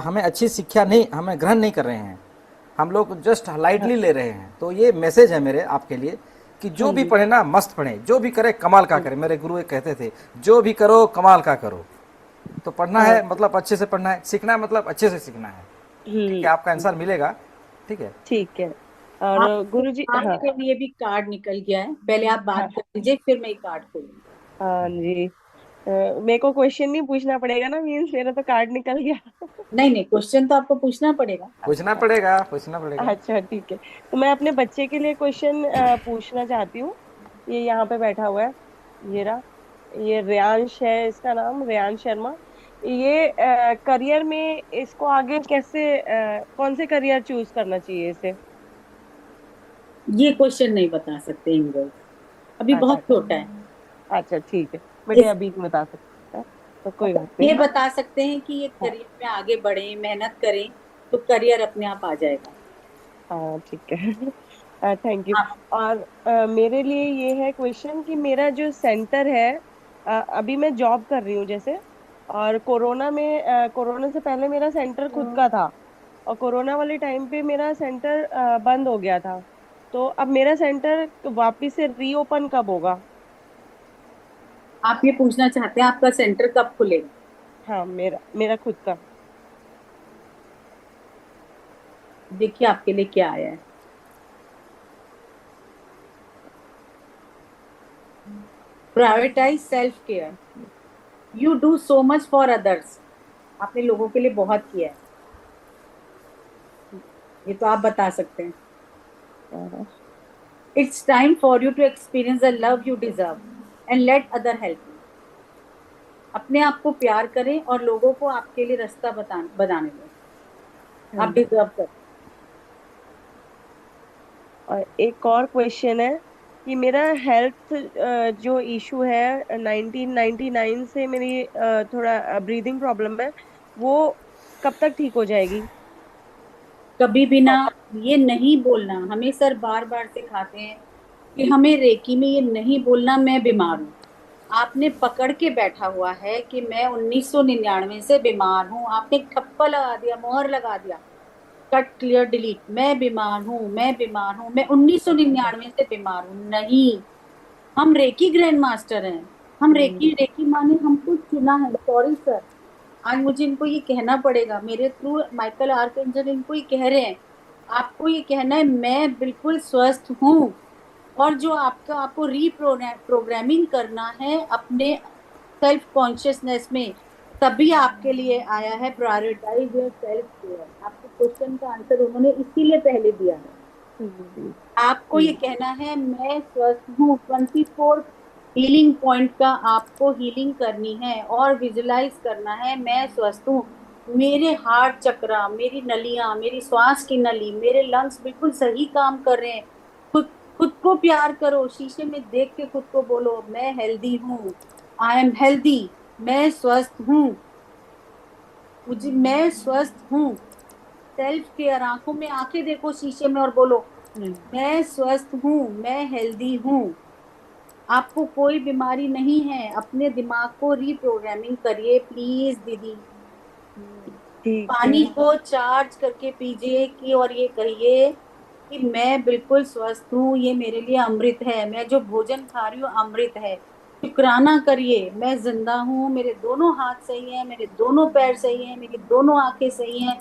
हमें अच्छी शिक्षा नहीं, हमें ग्रहण नहीं कर रहे हैं, हम लोग जस्ट लाइटली ले रहे हैं। तो ये मैसेज है मेरे आपके लिए कि जो भी पढ़े ना मस्त पढ़े, जो भी करे कमाल का करे। मेरे गुरु एक कहते थे, जो भी करो कमाल का करो। तो पढ़ना है मतलब अच्छे से पढ़ना है, सीखना है मतलब अच्छे से सीखना है। ठीक है, आपका आंसर मिलेगा। ठीक है, ठीक है। और गुरुजी आपके लिए भी कार्ड निकल गया है, पहले आप बात कर लीजिए, फिर मैं कार्ड खोलूंगी। हाँ जी, मेरे को क्वेश्चन नहीं पूछना पड़ेगा ना, मीन्स मेरा तो कार्ड निकल गया। नहीं, क्वेश्चन तो आपको पूछना पड़ेगा। पूछना पड़ेगा। अच्छा ठीक है, तो मैं अपने बच्चे के लिए क्वेश्चन पूछना चाहती हूँ। ये यहाँ पे बैठा हुआ है, ये रेयांश है, इसका नाम रेयांश शर्मा। ये करियर में इसको आगे कैसे, कौन से करियर चूज करना चाहिए इसे? ये क्वेश्चन नहीं बता सकते एंजल, अभी बहुत छोटा है। अच्छा ठीक है, बेटे अभी नहीं बता सकते, तो कोई बात नहीं। ये बता सकते हैं कि ये करियर में आगे बढ़े, मेहनत करें तो करियर अपने आप आ जाएगा। हाँ ठीक है, थैंक यू। और मेरे लिए ये है क्वेश्चन कि मेरा जो सेंटर है, अभी मैं जॉब कर रही हूँ जैसे, और कोरोना से पहले मेरा सेंटर खुद का था, और कोरोना वाले टाइम पे मेरा सेंटर बंद हो गया था। तो अब मेरा सेंटर वापिस से रीओपन कब होगा? आप ये पूछना चाहते हैं आपका सेंटर कब खुलेगा? हाँ, मेरा मेरा खुद का। देखिए आपके लिए क्या आया है। Prioritise self care, you do so much for others. आपने लोगों के लिए बहुत किया है, ये तो आप बता सकते हैं। It's time for you to experience the love you deserve and let other help you. अपने आप को प्यार करें और लोगों को आपके लिए रास्ता बताने दें। आप डिजर्व करें। और एक और क्वेश्चन है कि मेरा हेल्थ जो इशू है 1999 से मेरी थोड़ा ब्रीदिंग प्रॉब्लम है, वो कब तक ठीक हो जाएगी? कभी भी ना ये नहीं बोलना, हमें सर बार बार सिखाते हैं कि हमें रेकी में ये नहीं बोलना मैं बीमार हूँ। आपने पकड़ के बैठा हुआ है कि मैं 1999 से बीमार हूँ। आपने ठप्पा लगा दिया, मोहर लगा दिया, कट क्लियर डिलीट, मैं बीमार हूँ, मैं बीमार हूँ, मैं 1999 से बीमार हूँ। नहीं, हम रेकी ग्रैंड मास्टर हैं। हम रेकी माने हमको चुना है। सॉरी सर, आज मुझे इनको ये कहना पड़ेगा, मेरे थ्रू माइकल आर्कएंजल इनको ये कह रहे हैं। आपको ये कहना है मैं बिल्कुल स्वस्थ हूँ। और जो आपको रीप्रोग्रामिंग करना है अपने सेल्फ कॉन्शियसनेस में, तभी आपके लिए आया है प्रायोरिटाइज योर सेल्फ केयर। आपके क्वेश्चन का आंसर उन्होंने इसीलिए पहले दिया है। आपको ये कहना है मैं स्वस्थ हूँ। 24 हीलिंग पॉइंट का आपको हीलिंग करनी है और विजुलाइज करना है मैं स्वस्थ हूँ। मेरे हार्ट चक्रा, मेरी नलियां, मेरी श्वास की नली, मेरे लंग्स बिल्कुल सही काम कर रहे हैं। खुद को प्यार करो, शीशे में देख के खुद को बोलो मैं हेल्दी हूँ, आई एम हेल्दी, मैं स्वस्थ हूँ, मैं स्वस्थ हूँ। सेल्फ केयर, आंखों में आंखें देखो शीशे में और बोलो मैं स्वस्थ हूँ, मैं हेल्दी हूँ। आपको कोई बीमारी नहीं है। अपने दिमाग को रीप्रोग्रामिंग करिए प्लीज दीदी। पानी को चार्ज करके पीजिए कि और ये कहिए कि मैं बिल्कुल स्वस्थ हूँ, ये मेरे लिए अमृत है, मैं जो भोजन खा रही हूँ अमृत है। शुक्राना करिए, मैं जिंदा हूँ, मेरे दोनों हाथ सही हैं, मेरे दोनों पैर सही हैं, मेरी दोनों आंखें सही हैं,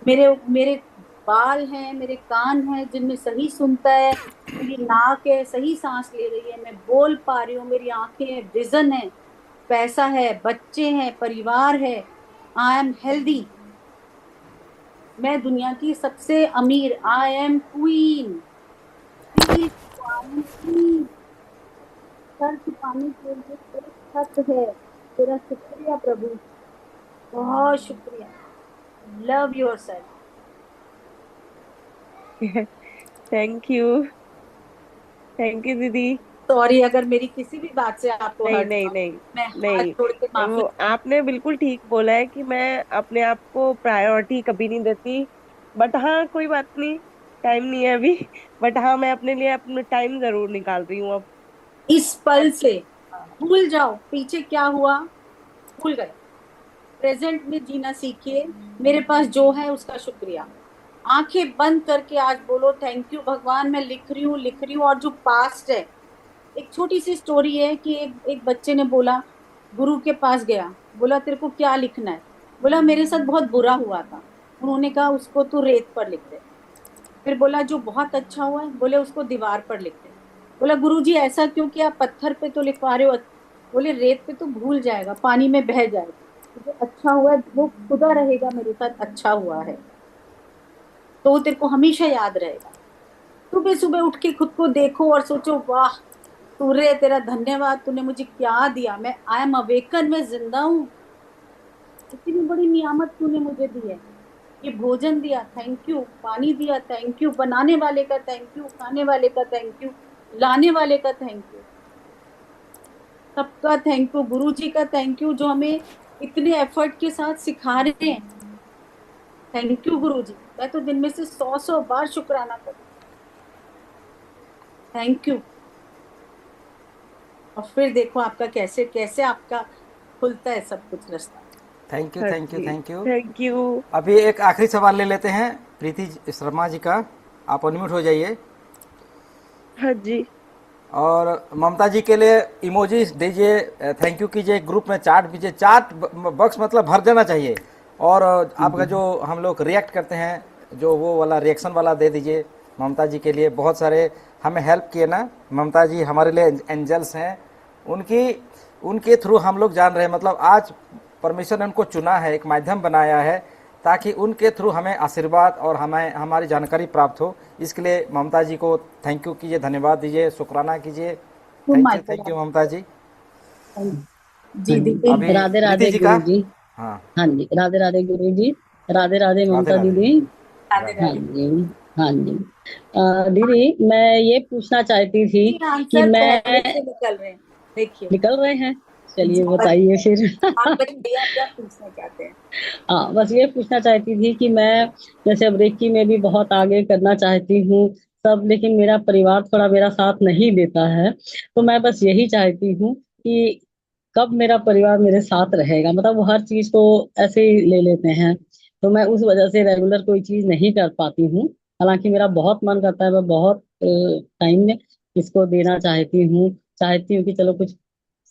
मेरे मेरे बाल हैं, मेरे कान हैं जिनमें सही सुनता है, मेरी नाक है सही सांस ले रही है, मैं बोल पा रही हूँ, मेरी आंखें हैं, विजन है, पैसा है, बच्चे हैं, परिवार है, आई एम हेल्दी, मैं दुनिया की सबसे अमीर, आई एम क्वीन। सर छुपाने के लिए एक छत है। तेरा शुक्रिया प्रभु, बहुत शुक्रिया। Love your self. Thank you दीदी। सॉरी अगर मेरी किसी भी बात से आपको नहीं हर्ट नहीं हुआ, नहीं मैं हाथ नहीं, जोड़ के माफी। वो आपने बिल्कुल ठीक बोला है कि मैं अपने आप को प्रायोरिटी कभी नहीं देती। बट हाँ, कोई बात नहीं, टाइम नहीं है अभी। बट हाँ, मैं अपने लिए अपना टाइम जरूर निकाल रही हूँ अब। इस पल से भूल जाओ पीछे क्या हुआ, भूल गए। प्रेजेंट में जीना सीखिए। मेरे पास जो है उसका शुक्रिया। आंखें बंद करके आज बोलो थैंक यू भगवान, मैं लिख रही हूँ। और जो पास्ट है, एक छोटी सी स्टोरी है कि एक बच्चे ने बोला, गुरु के पास गया, बोला तेरे को क्या लिखना है? बोला मेरे साथ बहुत बुरा हुआ था। उन्होंने कहा उसको तू रेत पर लिख दे। फिर बोला जो बहुत अच्छा हुआ है, बोले उसको दीवार पर लिख दे। बोला गुरुजी ऐसा क्यों किया, पत्थर पे तो लिखवा रहे हो? बोले रेत पे तो भूल जाएगा, पानी में बह जाएगा। जो अच्छा हुआ है वो खुदा रहेगा, मेरे साथ अच्छा हुआ है तो वो तेरे को हमेशा याद रहेगा। सुबह सुबह उठ के खुद को देखो और सोचो वाह सूर्य तेरा धन्यवाद, तूने मुझे क्या दिया, मैं आई एम अवेकन, मैं जिंदा हूँ। इतनी बड़ी नियामत तूने मुझे दी है, ये भोजन दिया थैंक यू, पानी दिया थैंक यू, बनाने वाले का थैंक यू, खाने वाले का थैंक यू, लाने वाले का थैंक यू, सबका थैंक यू। गुरु जी का थैंक यू जो हमें इतने एफर्ट के साथ सिखा रहे हैं। थैंक यू गुरु जी। मैं तो दिन में से 100 बार शुक्राना करती हूँ, थैंक यू। और फिर देखो आपका कैसे कैसे आपका खुलता है सब कुछ रास्ता। Thank you thank you thank you thank you. अभी एक आखिरी सवाल ले लेते हैं प्रीति शर्मा जी का। आप अनम्यूट हो जाइए। हाँ जी। और ममता जी के लिए इमोजी दीजिए, थैंक यू कीजिए, ग्रुप में चार्ट दीजिए, चार्ट बॉक्स मतलब भर देना चाहिए। और आपका जो हम लोग रिएक्ट करते हैं जो वो वाला रिएक्शन वाला दे दीजिए। ममता जी के लिए बहुत सारे हमें हेल्प किए ना, ममता जी हमारे लिए एंजल्स हैं। उनकी उनके थ्रू हम लोग जान रहे हैं, मतलब आज परमेश्वर ने उनको चुना है, एक माध्यम बनाया है ताकि उनके थ्रू हमें आशीर्वाद और हमें हमारी जानकारी प्राप्त हो। इसके लिए ममता जी को थैंक यू कीजिए, धन्यवाद दीजिए, शुक्राना कीजिए। माइकल थैंक यू ममता जी। जी हाँ दीदी। जी, अभी राधे प्रीति राधे जी का। गुरु जी। हाँ, हाँ जी, राधे राधे गुरु जी। राधे राधे राधे ममता राधे। दीदी। राधे हाँ राधे। जी। हाँ जी। दीदी मैं ये पूछना चाहती थी कि आंसर पहले मैं से निकल रहे हैं, देखिए। निकल रहे हैं, चलिए आप बताइए फिर। बताइए, आप क्या पूछना चाहते हैं? हाँ, बस ये पूछना चाहती थी कि मैं जैसे अब रेकी में भी बहुत आगे करना चाहती हूँ सब, लेकिन मेरा परिवार थोड़ा मेरा साथ नहीं देता है। तो मैं बस यही चाहती हूँ कि कब मेरा परिवार मेरे साथ रहेगा, मतलब वो हर चीज को ऐसे ही ले लेते हैं, तो मैं उस वजह से रेगुलर कोई चीज नहीं कर पाती हूँ। हालांकि मेरा बहुत मन करता है, मैं बहुत टाइम में इसको देना चाहती हूँ कि चलो कुछ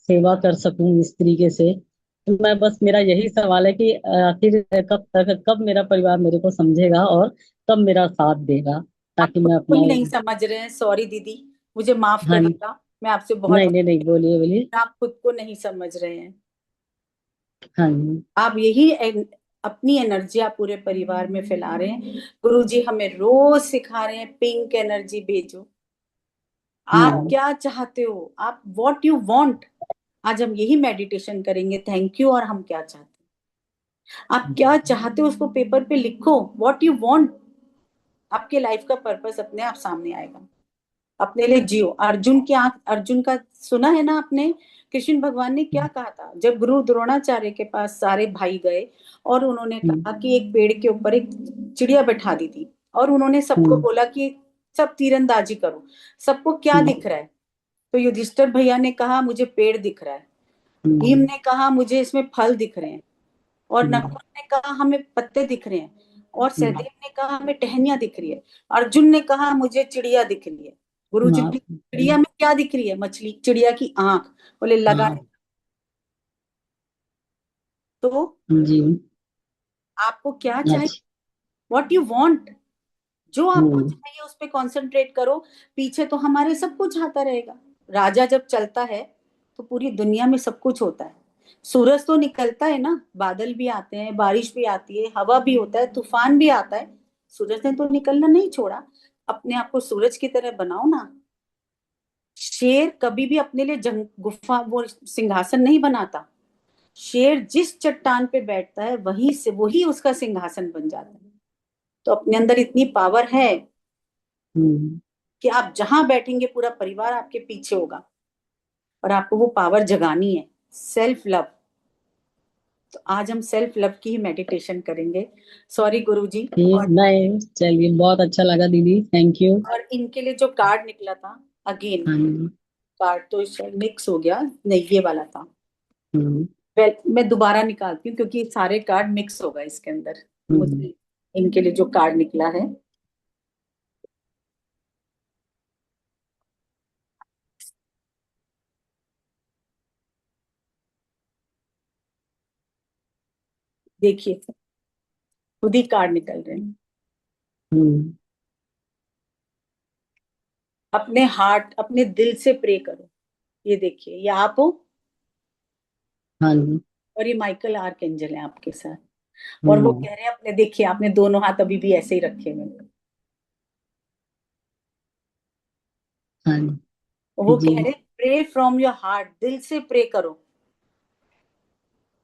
सेवा कर सकूं इस तरीके से। तो मैं बस मेरा यही सवाल है कि आखिर कब मेरा परिवार मेरे को समझेगा और कब मेरा साथ देगा, आप ताकि खुद मैं को अपना। ही नहीं समझ रहे हैं, सॉरी दीदी, मुझे माफ हाँ। करिएगा, मैं आपसे बहुत, नहीं नहीं नहीं, बोलिए बोलिए। आप खुद को नहीं समझ रहे हैं। हाँ जी। आप यही अपनी एनर्जी आप पूरे परिवार में फैला रहे हैं। गुरुजी हमें रोज सिखा रहे हैं, पिंक एनर्जी भेजो। आप क्या चाहते हो, आप व्हाट यू वांट। आज हम यही मेडिटेशन करेंगे, थैंक यू, और हम क्या चाहते हैं, आप क्या चाहते हो उसको पेपर पे लिखो, व्हाट यू वांट। आपके लाइफ का पर्पस अपने आप सामने आएगा। अपने लिए जियो। अर्जुन की आंख, अर्जुन का सुना है ना आपने, कृष्ण भगवान ने क्या कहा था जब गुरु द्रोणाचार्य के पास सारे भाई गए और उन्होंने कहा कि एक पेड़ के ऊपर एक चिड़िया बैठा दी थी, और उन्होंने सबको बोला कि सब तीरंदाजी करो, सबको क्या दिख रहा है? तो युधिष्ठिर भैया ने कहा मुझे पेड़ दिख रहा है, भीम ने कहा मुझे इसमें फल दिख रहे हैं, और नकुल ने कहा हमें पत्ते दिख रहे हैं, और सहदेव ने कहा हमें टहनियां दिख रही है, अर्जुन ने कहा मुझे चिड़िया दिख रही है। गुरु जी की चिड़िया में क्या दिख रही है? मछली, चिड़िया की आंख। बोले लगा है। तो जी। आपको क्या चाहिए, अच्छा। व्हाट यू वांट, जो आपको चाहिए उस पे कंसंट्रेट करो। पीछे तो हमारे सब कुछ आता रहेगा। राजा जब चलता है तो पूरी दुनिया में सब कुछ होता है। सूरज तो निकलता है ना, बादल भी आते हैं, बारिश भी आती है, हवा भी होता है, तूफान भी आता है। सूरज ने तो निकलना नहीं छोड़ा। अपने आप को सूरज की तरह बनाओ ना। शेर कभी भी अपने लिए जंग गुफा वो सिंहासन नहीं बनाता। शेर जिस चट्टान पे बैठता है वही से वही उसका सिंहासन बन जाता है। तो अपने अंदर इतनी पावर है कि आप जहां बैठेंगे पूरा परिवार आपके पीछे होगा, और आपको वो पावर जगानी है, सेल्फ लव। तो आज हम सेल्फ लव की ही मेडिटेशन करेंगे। सॉरी गुरुजी। और नहीं, चलिए बहुत अच्छा लगा दीदी, थैंक यू। और इनके लिए जो कार्ड निकला था, अगेन हाँ जी। कार्ड तो शायद मिक्स हो गया, नहीं ये वाला था। हम्म। वेल मैं दोबारा निकालती हूँ क्योंकि सारे कार्ड मिक्स हो गए इसके अंदर। मुझे इनके लिए जो कार्ड निकला है, देखिए खुद ही कार्ड निकल रहे हैं। अपने हार्ट, अपने दिल से प्रे करो। ये देखिए, ये आप हो, हाँ जी। और ये माइकल आर्कएंजल है आपके साथ, और वो कह रहे हैं अपने, देखिए आपने दोनों हाथ अभी भी ऐसे ही रखे हुए हैं। हाँ वो जी। कह रहे हैं प्रे फ्रॉम योर हार्ट, दिल से प्रे करो।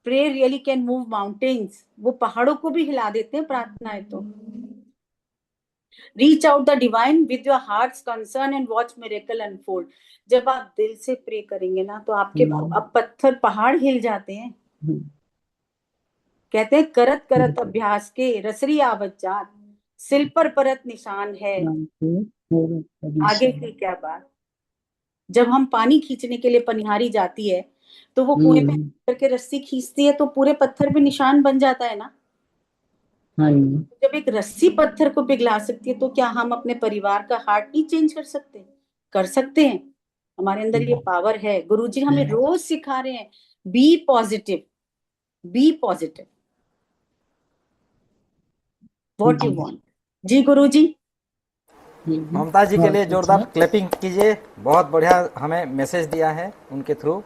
Pray really can move mountains, वो पहाड़ों को भी हिला देते हैं प्रार्थनाएं तो। Reach out the divine with your heart's concern and watch miracle unfold. जब आप दिल से प्रे करेंगे ना तो आपके अब पत्थर पहाड़ हिल जाते हैं। कहते हैं करत करत अभ्यास के रसरी आवत जात, सिल पर परत निशान है, आगे की क्या बात। जब हम पानी खींचने के लिए पनिहारी जाती है तो वो कुएं में करके रस्सी खींचती है तो पूरे पत्थर पे निशान बन जाता है ना। हाँ जी। जब एक रस्सी पत्थर को पिघला सकती है तो क्या हम अपने परिवार का हार्ट नहीं चेंज कर सकते? कर सकते हैं, हमारे अंदर ये पावर है। गुरुजी हमें रोज सिखा रहे हैं, be positive, be positive, what you want. जी गुरुजी। ममता जी के लिए जोरदार क्लैपिंग कीजिए। बहुत बढ़िया हमें मैसेज दिया है उनके थ्रू,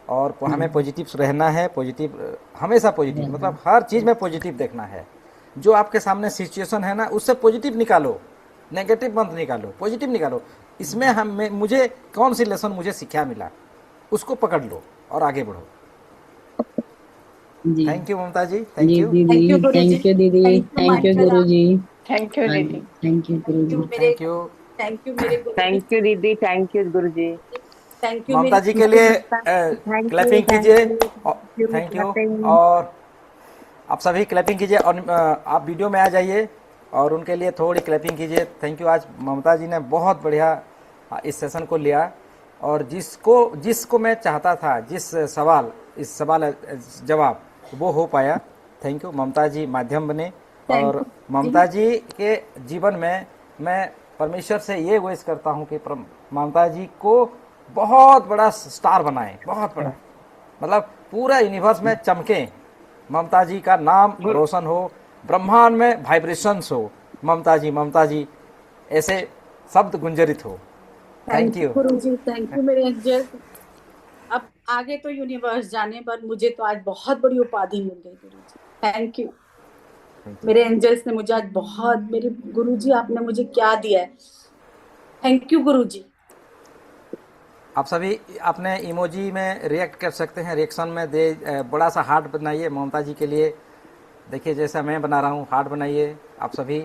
और हमें पॉजिटिव रहना है, पॉजिटिव, हमेशा पॉजिटिव, मतलब हर चीज़ में पॉजिटिव देखना है। जो आपके सामने सिचुएशन है ना, उससे पॉजिटिव निकालो, नेगेटिव मत निकालो, पॉजिटिव निकालो। इसमें मुझे कौन सी लेसन मुझे सीखा मिला, उसको पकड़ लो और आगे बढ़ो। Thank you Mamta ji, thank you, thank you दीदी, थैंक यू गुरुजी, थैंक यू दीदी, थैंक यू गुरुजी, थैंक यू, थैंक यू मेरे गुरुजी, थैंक यू दीदी, थैंक यू गुरुजी। थैंक यू ममता जी के लिए क्लैपिंग कीजिए। Thank you. और आप सभी क्लैपिंग कीजिए, और आप वीडियो में आ जाइए और उनके लिए थोड़ी क्लैपिंग कीजिए। Thank you. आज ममता जी ने बहुत बढ़िया इस सेशन को लिया, और जिसको मैं चाहता था, जिस इस सवाल जवाब वो हो पाया। Thank you. ममता जी माध्यम बने, और ममता जी के जीवन में मैं परमेश्वर से ये विश करता हूँ कि ममता जी को बहुत बड़ा स्टार बनाए, बहुत बड़ा, मतलब पूरा यूनिवर्स में चमके, ममता जी का नाम रोशन हो, ब्रह्मांड में वाइब्रेशंस हो, ममता जी ऐसे शब्द गुंजरित हो। थैंक यू गुरुजी, थैंक यू मेरे एंजल। अब आगे तो यूनिवर्स जाने, पर मुझे तो आज बहुत बड़ी उपाधि मिल गई गुरुजी। थैंक यू मेरे एंजल्स ने मुझे आज बहुत, मेरे गुरुजी आपने मुझे क्या दिया है। थैंक यू गुरुजी। आप सभी अपने इमोजी में रिएक्ट कर सकते हैं, रिएक्शन में बड़ा सा हार्ट बनाइए ममता जी के लिए। देखिए जैसा मैं बना रहा हूँ, हार्ट बनाइए आप सभी।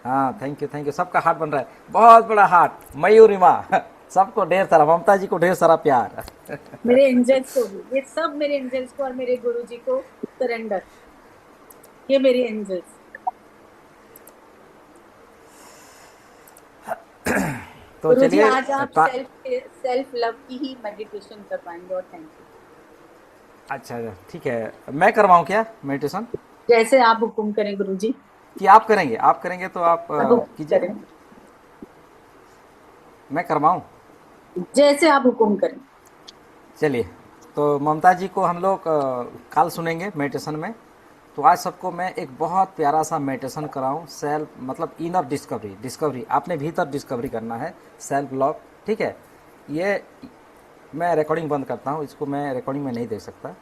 हाँ, थैंक यू, सबका हार्ट बन रहा है, बहुत बड़ा हार्ट। मयूरिमा सबको ढेर सारा, ममता जी को ढेर सारा प्यार। मेरे एंजल्स को भी, ये सब मेरे एंजल्स को और मेरे गुरुजी को सरेंडर, ये मेरे एंजल्स। तो चलिए, आज आप सेल्फ लव की ही मेडिटेशन करवाएंगे, और थैंक यू। अच्छा ठीक है, मैं करवाऊँ क्या मेडिटेशन? जैसे आप हुक्म करें गुरुजी। कि आप करेंगे तो आप कीजिए, मैं करवाऊँ? जैसे आप हुक्म करें। चलिए, तो ममता जी को हम लोग कल सुनेंगे मेडिटेशन में। तो आज सबको मैं एक बहुत प्यारा सा मेडिटेशन कराऊं, सेल्फ मतलब इनर डिस्कवरी, आपने भीतर डिस्कवरी करना है, सेल्फ लव। ठीक है, ये मैं रिकॉर्डिंग बंद करता हूं, इसको मैं रिकॉर्डिंग में नहीं देख सकता।